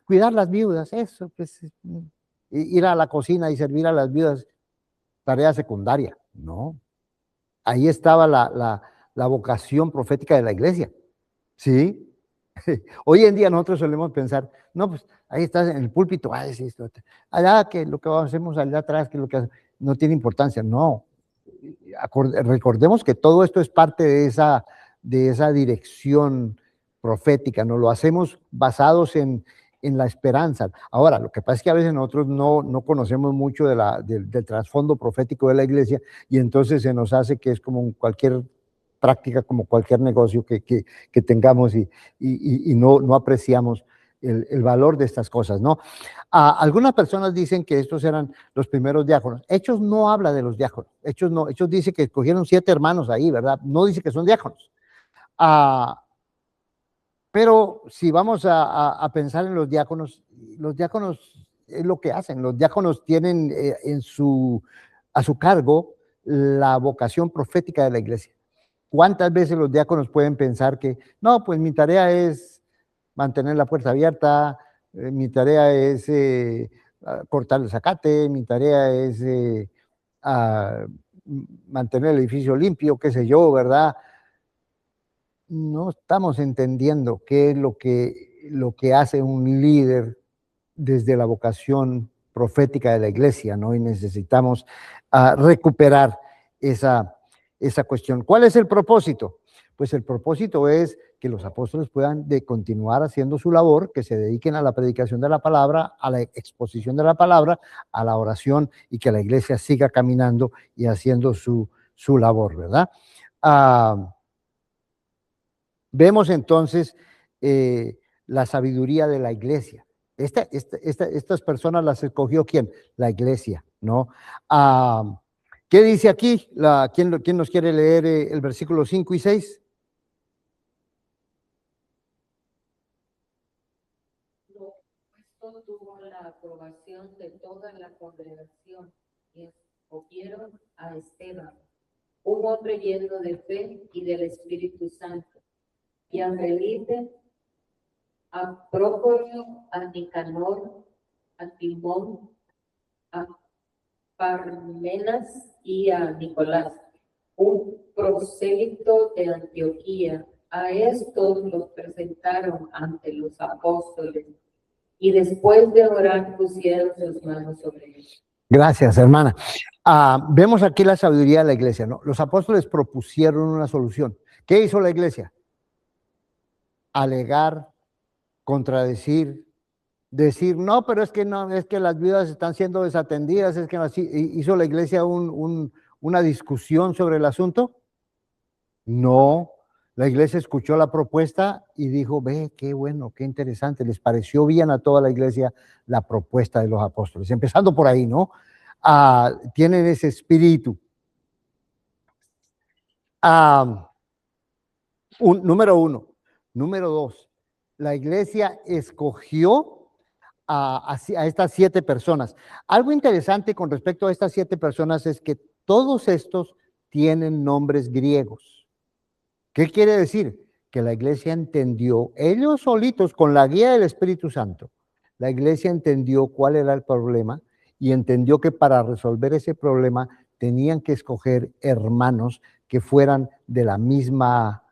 cuidar las viudas, eso, pues, ir a la cocina y servir a las viudas, tarea secundaria. No. Ahí estaba la vocación profética de la iglesia. ¿Sí? Hoy en día nosotros solemos pensar, no, pues ahí estás en el púlpito, es esto, allá que lo que hacemos allá atrás, que lo que no tiene importancia. No, recordemos que todo esto es parte de esa dirección profética, no lo hacemos basados en la esperanza. Ahora, lo que pasa es que a veces nosotros no conocemos mucho del trasfondo profético de la iglesia, y entonces se nos hace que es como cualquier práctica, como cualquier negocio que tengamos, y no apreciamos el valor de estas cosas, ¿no? Algunas personas dicen que estos eran los primeros diáconos. Hechos no habla de los diáconos. Hechos dice que escogieron 7 hermanos ahí, ¿verdad? No dice que son diáconos. Pero si vamos a pensar en los diáconos es lo que hacen. Los diáconos tienen a su cargo la vocación profética de la iglesia. ¿Cuántas veces los diáconos pueden pensar que, no, pues mi tarea es mantener la puerta abierta, mi tarea es cortar el zacate, mi tarea es mantener el edificio limpio, qué sé yo, ¿verdad? No estamos entendiendo qué es lo que hace un líder desde la vocación profética de la iglesia, ¿no? Y necesitamos recuperar esa cuestión. ¿Cuál es el propósito? Pues el propósito es que los apóstoles puedan continuar haciendo su labor, que se dediquen a la predicación de la palabra, a la exposición de la palabra, a la oración, y que la iglesia siga caminando y haciendo su labor, ¿verdad? Vemos entonces la sabiduría de la iglesia. Estas personas las escogió ¿quién? La iglesia, ¿no? ¿Qué dice aquí? ¿Quién nos quiere leer el versículo 5 y 6? Esto tuvo la aprobación de toda la congregación y escogieron a Esteban, un hombre lleno de fe y del Espíritu Santo, y a Felipe, a Prócoro, a Nicanor, a Timón, a Parmenas y a Nicolás, un prosélito de Antioquía. A estos los presentaron ante los apóstoles, y después de orar pusieron sus manos sobre ellos. Gracias, hermana. Vemos aquí la sabiduría de la iglesia, ¿no? Los apóstoles propusieron una solución. ¿Qué hizo la iglesia? Alegar, contradecir, decir, no, pero es que no, es que las viudas están siendo desatendidas, es que así. ¿Hizo la iglesia una discusión sobre el asunto? No, La iglesia escuchó la propuesta y dijo, ve, qué bueno, qué interesante. Les pareció bien a toda la iglesia la propuesta de los apóstoles. Empezando por ahí, ¿no? Tienen ese espíritu. Número uno. Número dos, la iglesia escogió a estas 7 personas. Algo interesante con respecto a estas 7 personas es que todos estos tienen nombres griegos. ¿Qué quiere decir? Que la iglesia entendió, ellos solitos, con la guía del Espíritu Santo, la iglesia entendió cuál era el problema y entendió que para resolver ese problema tenían que escoger hermanos que fueran de la misma,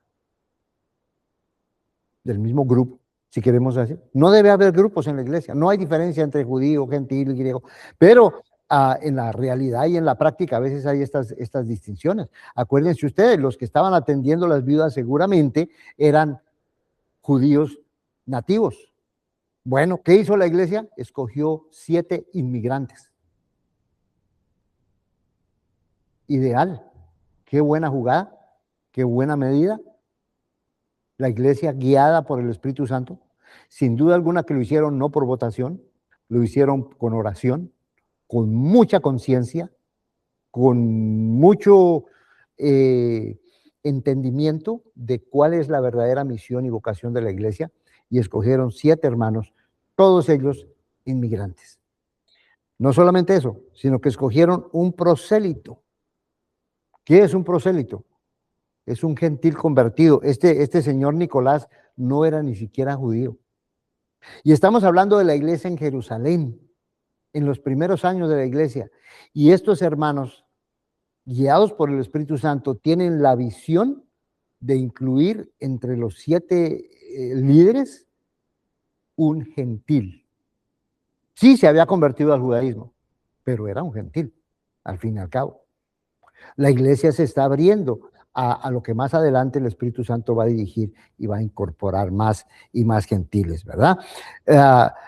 del mismo grupo, si queremos decir. No debe haber grupos en la iglesia, no hay diferencia entre judío, gentil y griego, pero en la realidad y en la práctica a veces hay estas distinciones. Acuérdense ustedes, los que estaban atendiendo las viudas seguramente eran judíos nativos. Bueno, ¿qué hizo la iglesia? Escogió 7 inmigrantes. Ideal. Qué buena jugada, qué buena medida. La iglesia guiada por el Espíritu Santo, sin duda alguna que lo hicieron no por votación, lo hicieron con oración, con mucha conciencia, con mucho entendimiento de cuál es la verdadera misión y vocación de la iglesia, y escogieron 7 hermanos, todos ellos inmigrantes. No solamente eso, sino que escogieron un prosélito. ¿Qué es un prosélito? Es un gentil convertido. Este señor Nicolás no era ni siquiera judío. Y estamos hablando de la iglesia en Jerusalén, en los primeros años de la iglesia. Y estos hermanos, guiados por el Espíritu Santo, tienen la visión de incluir entre los 7 líderes un gentil. Sí se había convertido al judaísmo, pero era un gentil, al fin y al cabo. La iglesia se está abriendo a lo que más adelante el Espíritu Santo va a dirigir y va a incorporar más y más gentiles, ¿verdad?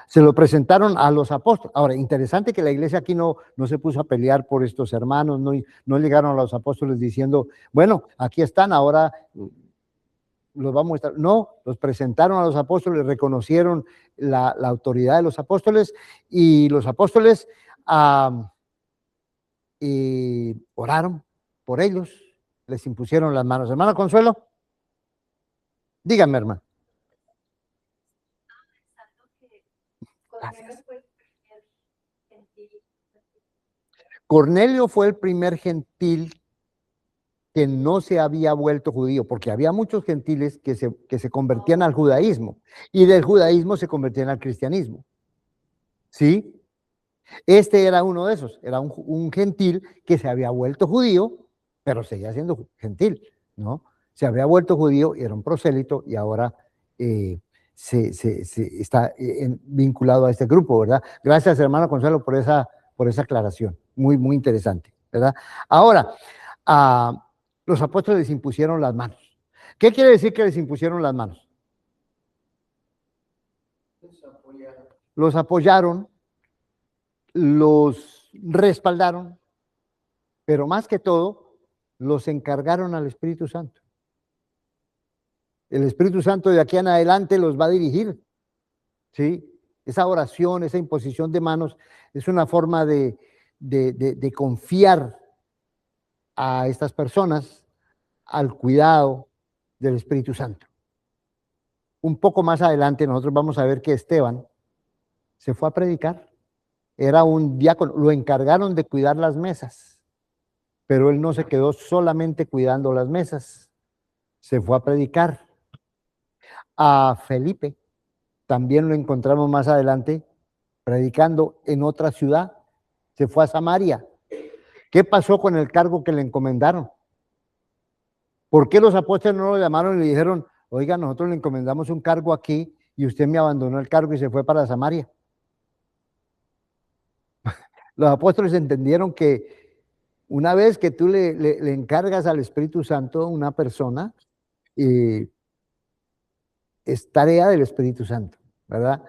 Se lo presentaron a los apóstoles. Ahora, interesante que la iglesia aquí no se puso a pelear por estos hermanos, no llegaron a los apóstoles diciendo, bueno, aquí están, ahora los vamos a estar. No, los presentaron a los apóstoles, reconocieron la autoridad de los apóstoles y los apóstoles oraron por ellos, les impusieron las manos. Hermano Consuelo, dígame, hermano. Cornelio fue el primer gentil que no se había vuelto judío, porque había muchos gentiles que se convertían al judaísmo, y del judaísmo se convertían al cristianismo. ¿Sí? Este era uno de esos, era un gentil que se había vuelto judío, pero seguía siendo gentil, ¿no? Se había vuelto judío y era un prosélito, y ahora está vinculado a este grupo, ¿verdad? Gracias, hermano Consuelo, por esa aclaración, muy, muy interesante, ¿verdad? Ahora, los apóstoles les impusieron las manos. ¿Qué quiere decir que les impusieron las manos? Los apoyaron, los respaldaron, pero más que todo, los encargaron al Espíritu Santo. El Espíritu Santo de aquí en adelante los va a dirigir, ¿sí? Esa oración, esa imposición de manos, es una forma de confiar a estas personas al cuidado del Espíritu Santo. Un poco más adelante nosotros vamos a ver que Esteban se fue a predicar. Era un diácono, lo encargaron de cuidar las mesas, pero él no se quedó solamente cuidando las mesas, se fue a predicar. A Felipe también lo encontramos más adelante predicando en otra ciudad, se fue a Samaria. ¿Qué pasó con el cargo que le encomendaron? ¿Por qué los apóstoles no lo llamaron y le dijeron, oiga, nosotros le encomendamos un cargo aquí y usted me abandonó el cargo y se fue para Samaria? Los apóstoles entendieron que una vez que tú le encargas al Espíritu Santo a una persona, es tarea del Espíritu Santo, ¿verdad?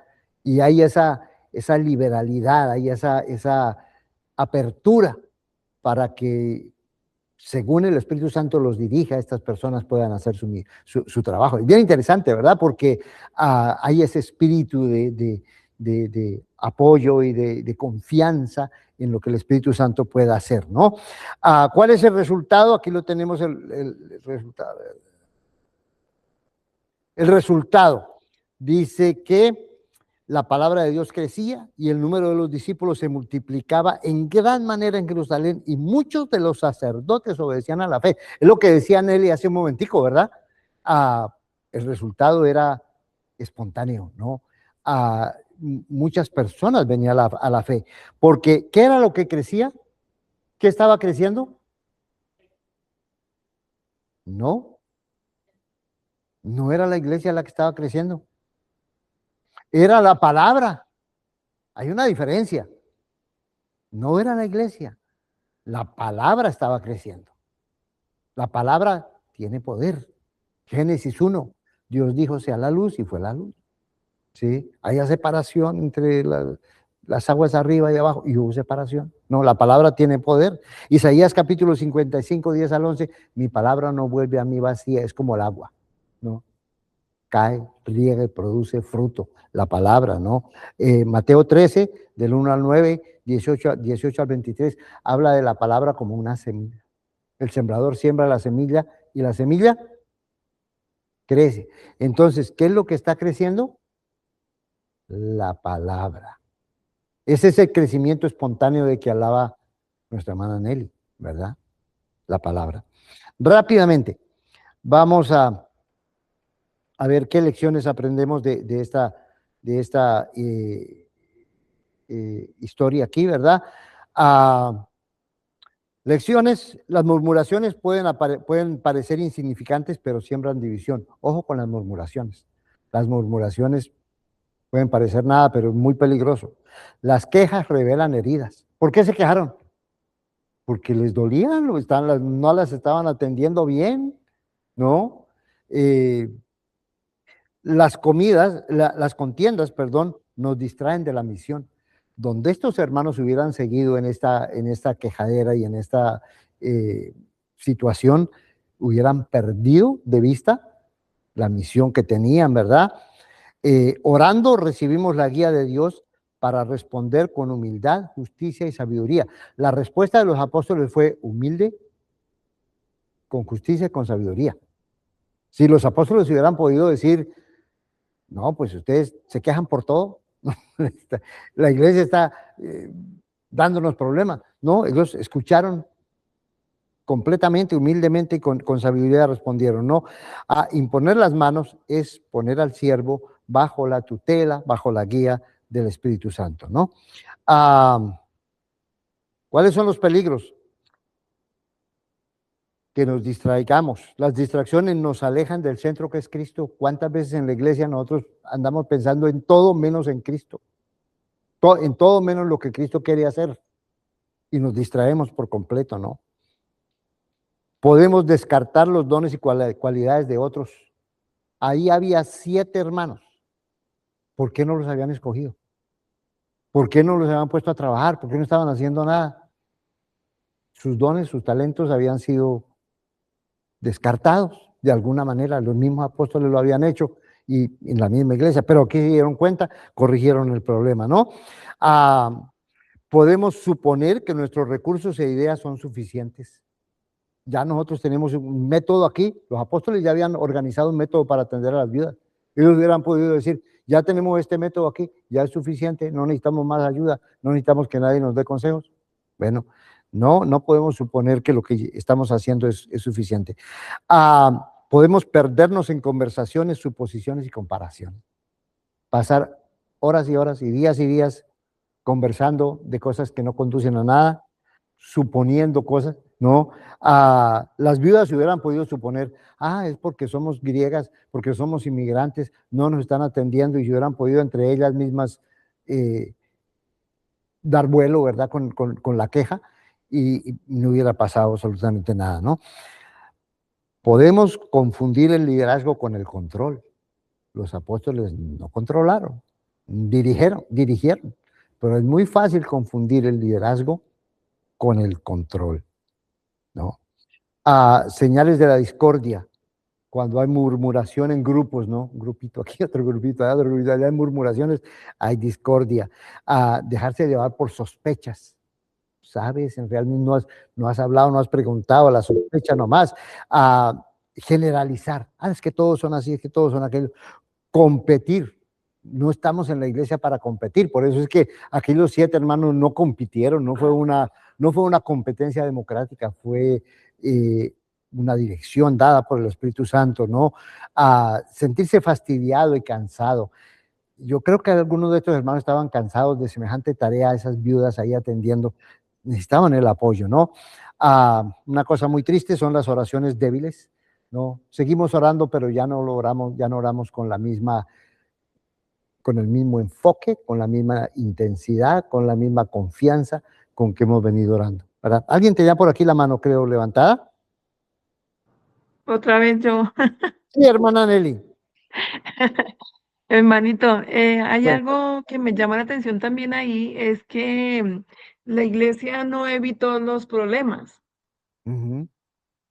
Y hay esa liberalidad, hay esa apertura para que según el Espíritu Santo los dirija, estas personas puedan hacer su trabajo. Es bien interesante, ¿verdad? Porque hay ese espíritu de apoyo y de confianza en lo que el Espíritu Santo pueda hacer, ¿no? ¿Cuál es el resultado? Aquí lo tenemos, el resultado. El resultado dice que la palabra de Dios crecía y el número de los discípulos se multiplicaba en gran manera en Jerusalén y muchos de los sacerdotes obedecían a la fe. Es lo que decía Nelly hace un momentico, ¿verdad? El resultado era espontáneo, ¿no? Muchas personas venían a la fe. Porque, ¿qué era lo que crecía? ¿Qué estaba creciendo? No era la iglesia la que estaba creciendo. Era la palabra. Hay una diferencia. No era la iglesia. La palabra estaba creciendo. La palabra tiene poder. Génesis 1. Dios dijo sea la luz y fue la luz. ¿Sí? Hay separación entre las aguas arriba y abajo y hubo separación. No, la palabra tiene poder. Isaías capítulo 55, 10 al 11. Mi palabra no vuelve a mí vacía, es como el agua, ¿no? Cae, riega y produce fruto. La palabra, ¿no? Mateo 13, del 1 al 9, 18 al 23, habla de la palabra como una semilla. El sembrador siembra la semilla y la semilla crece. Entonces, ¿qué es lo que está creciendo? La palabra. Ese es el crecimiento espontáneo de que hablaba nuestra hermana Nelly, ¿verdad? La palabra. Rápidamente, vamos a ver qué lecciones aprendemos de esta historia aquí, ¿verdad? Lecciones, las murmuraciones pueden parecer insignificantes, pero siembran división. Ojo con las murmuraciones. Las murmuraciones pueden parecer nada, pero es muy peligroso. Las quejas revelan heridas. ¿Por qué se quejaron? Porque les dolían, no las estaban atendiendo bien, ¿no? Las contiendas, perdón, nos distraen de la misión. Donde estos hermanos hubieran seguido en esta quejadera y en esta situación, hubieran perdido de vista la misión que tenían, ¿verdad? Orando recibimos la guía de Dios para responder con humildad, justicia y sabiduría. La respuesta de los apóstoles fue humilde, con justicia y con sabiduría. Si los apóstoles hubieran podido decir, no, pues ustedes se quejan por todo, la iglesia está dándonos problemas. No, ellos escucharon completamente, humildemente y con sabiduría respondieron. No, a imponer las manos es poner al siervo bajo la tutela, bajo la guía del Espíritu Santo, ¿no? ¿Cuáles son los peligros? Que nos distraigamos. Las distracciones nos alejan del centro que es Cristo. ¿Cuántas veces en la iglesia nosotros andamos pensando en todo menos en Cristo? En todo menos lo que Cristo quiere hacer. Y nos distraemos por completo, ¿no? Podemos descartar los dones y cualidades de otros. Ahí había 7 hermanos. ¿Por qué no los habían escogido? ¿Por qué no los habían puesto a trabajar? ¿Por qué no estaban haciendo nada? Sus dones, sus talentos habían sido descartados de alguna manera. Los mismos apóstoles lo habían hecho y en la misma iglesia, pero aquí se dieron cuenta, corrigieron el problema, ¿no? Podemos suponer que nuestros recursos e ideas son suficientes. Ya nosotros tenemos un método aquí, los apóstoles ya habían organizado un método para atender a las viudas. Ellos hubieran podido decir, ya tenemos este método aquí, ya es suficiente, no necesitamos más ayuda, no necesitamos que nadie nos dé consejos. Bueno, no podemos suponer que lo que estamos haciendo es suficiente. Podemos perdernos en conversaciones, suposiciones y comparaciones. Pasar horas y horas y días conversando de cosas que no conducen a nada, suponiendo cosas, ¿no? Las viudas se hubieran podido suponer, es porque somos griegas, porque somos inmigrantes, no nos están atendiendo, y se hubieran podido entre ellas mismas dar vuelo, ¿verdad? Con la queja, y no hubiera pasado absolutamente nada, ¿no? Podemos confundir el liderazgo con el control. Los apóstoles no controlaron, dirigieron, pero es muy fácil confundir el liderazgo con el control, ¿no? Señales de la discordia, cuando hay murmuración en grupos, ¿no? Un grupito aquí, otro grupito allá, otro grupito allá, hay murmuraciones, hay discordia. Dejarse llevar por sospechas, ¿sabes? En realidad no has hablado, no has preguntado, la sospecha nomás. Generalizar, es que todos son así, es que todos son aquellos. Competir, no estamos en la iglesia para competir, por eso es que aquí los 7 hermanos no compitieron, no fue una competencia democrática, fue una dirección dada por el Espíritu Santo, ¿no? A sentirse fastidiado y cansado. Yo creo que algunos de estos hermanos estaban cansados de semejante tarea, esas viudas ahí atendiendo, necesitaban el apoyo, ¿no? Una cosa muy triste son las oraciones débiles, ¿no? Seguimos orando, pero ya no oramos con el mismo enfoque, con la misma intensidad, con la misma confianza con que hemos venido orando, ¿verdad? ¿Alguien tenía por aquí la mano, creo, levantada? Otra vez yo. Sí, hermana Nelly. Hermanito, hay Sí. algo que me llama la atención también ahí, es que la iglesia no evitó los problemas, Ujú,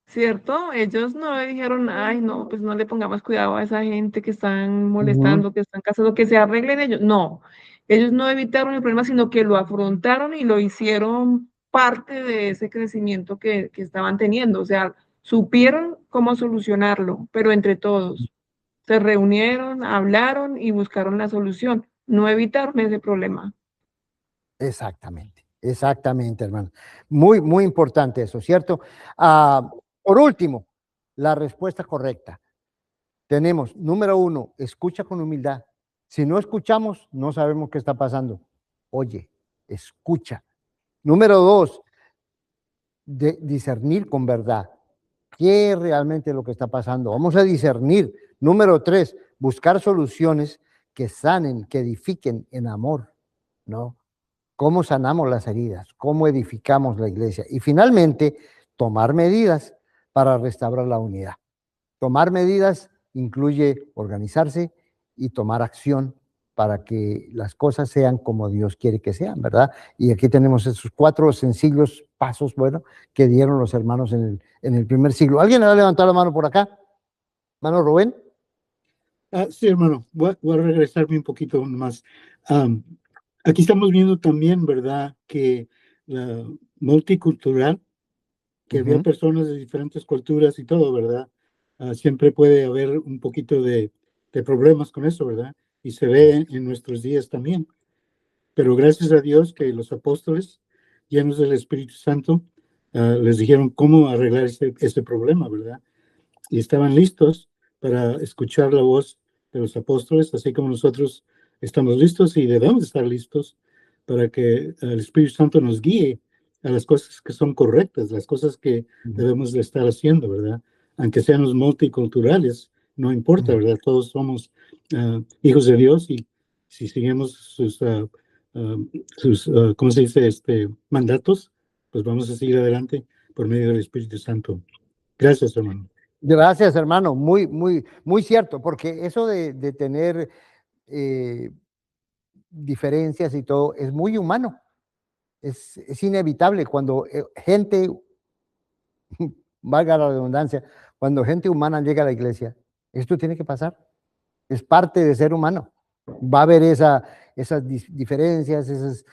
¿cierto? Ellos no dijeron, ay, no, pues no le pongamos cuidado a esa gente que están ujú. molestando, que están casando, que se arreglen ellos. No, ellos no evitaron el problema, sino que lo afrontaron y lo hicieron parte de ese crecimiento que estaban teniendo. O sea, supieron cómo solucionarlo, pero entre todos. Se reunieron, hablaron y buscaron la solución. No evitaron ese problema. Exactamente, hermano. Muy, muy importante eso, ¿cierto? Por último, la respuesta correcta. Tenemos, número 1, escucha con humildad. Si no escuchamos, no sabemos qué está pasando. Oye, escucha. Número 2, discernir con verdad. ¿Qué es realmente lo que está pasando? Vamos a discernir. Número 3, buscar soluciones que sanen, que edifiquen en amor, ¿no? ¿Cómo sanamos las heridas? ¿Cómo edificamos la iglesia? Y finalmente, tomar medidas para restaurar la unidad. Tomar medidas incluye organizarse y tomar acción para que las cosas sean como Dios quiere que sean, ¿verdad? Y aquí tenemos esos 4 sencillos pasos, bueno, que dieron los hermanos en el primer siglo. ¿Alguien le va a levantar la mano por acá? ¿Mano Rubén? Sí, hermano, voy a regresarme un poquito más. Aquí estamos viendo también, ¿verdad?, que la multicultural, que había personas de diferentes culturas y todo, ¿verdad? Siempre puede haber un poquito de problemas con eso, ¿verdad? Y se ve en nuestros días también. Pero gracias a Dios que los apóstoles, llenos del Espíritu Santo, les dijeron cómo arreglar este problema, ¿verdad? Y estaban listos para escuchar la voz de los apóstoles, así como nosotros estamos listos y debemos estar listos para que el Espíritu Santo nos guíe a las cosas que son correctas, las cosas que debemos de estar haciendo, ¿verdad? Aunque sean los multiculturales, no importa, ¿verdad? Todos somos hijos de Dios y si seguimos ¿cómo se dice? Mandatos, pues vamos a seguir adelante por medio del Espíritu Santo. Gracias, hermano. Gracias, hermano. Muy, muy, muy cierto, porque eso de tener diferencias y todo es muy humano. Es inevitable cuando gente, valga la redundancia, cuando gente humana llega a la iglesia, esto tiene que pasar. Es parte de ser humano. Va a haber esas diferencias, esos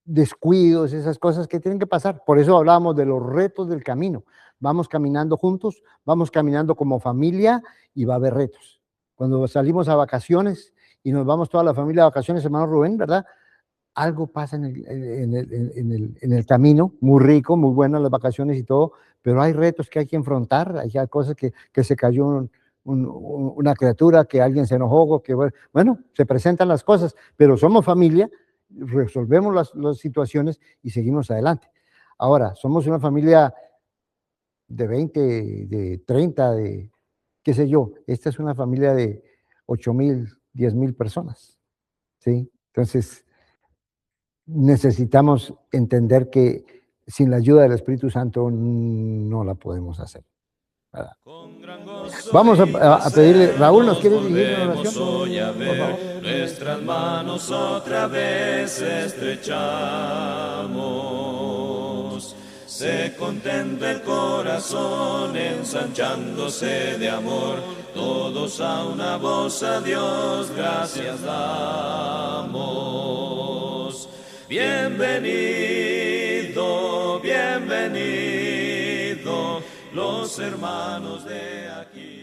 descuidos, esas cosas que tienen que pasar. Por eso hablábamos de los retos del camino. Vamos caminando juntos, vamos caminando como familia y va a haber retos. Cuando salimos a vacaciones y nos vamos toda la familia a vacaciones, hermano Rubén, ¿verdad? Algo pasa en el camino, muy rico, muy buenas las vacaciones y todo, pero hay retos que hay que enfrentar, hay cosas que se cayó una criatura, que alguien se enojó, que bueno, se presentan las cosas, pero somos familia, resolvemos las situaciones y seguimos adelante. Ahora, somos una familia de 20, de 30, de qué sé yo, esta es una familia de 8,000, 10,000 personas, ¿sí? Entonces, necesitamos entender que sin la ayuda del Espíritu Santo no la podemos hacer. ¿Verdad? Vamos a pedirle, Raúl, ¿nos quieres dirigir una oración? Hoy a ver, nuestras manos otra vez estrechamos. se contenta el corazón ensanchándose de amor, todos a una voz a Dios gracias damos. Bienvenido, bienvenido, los hermanos de aquí.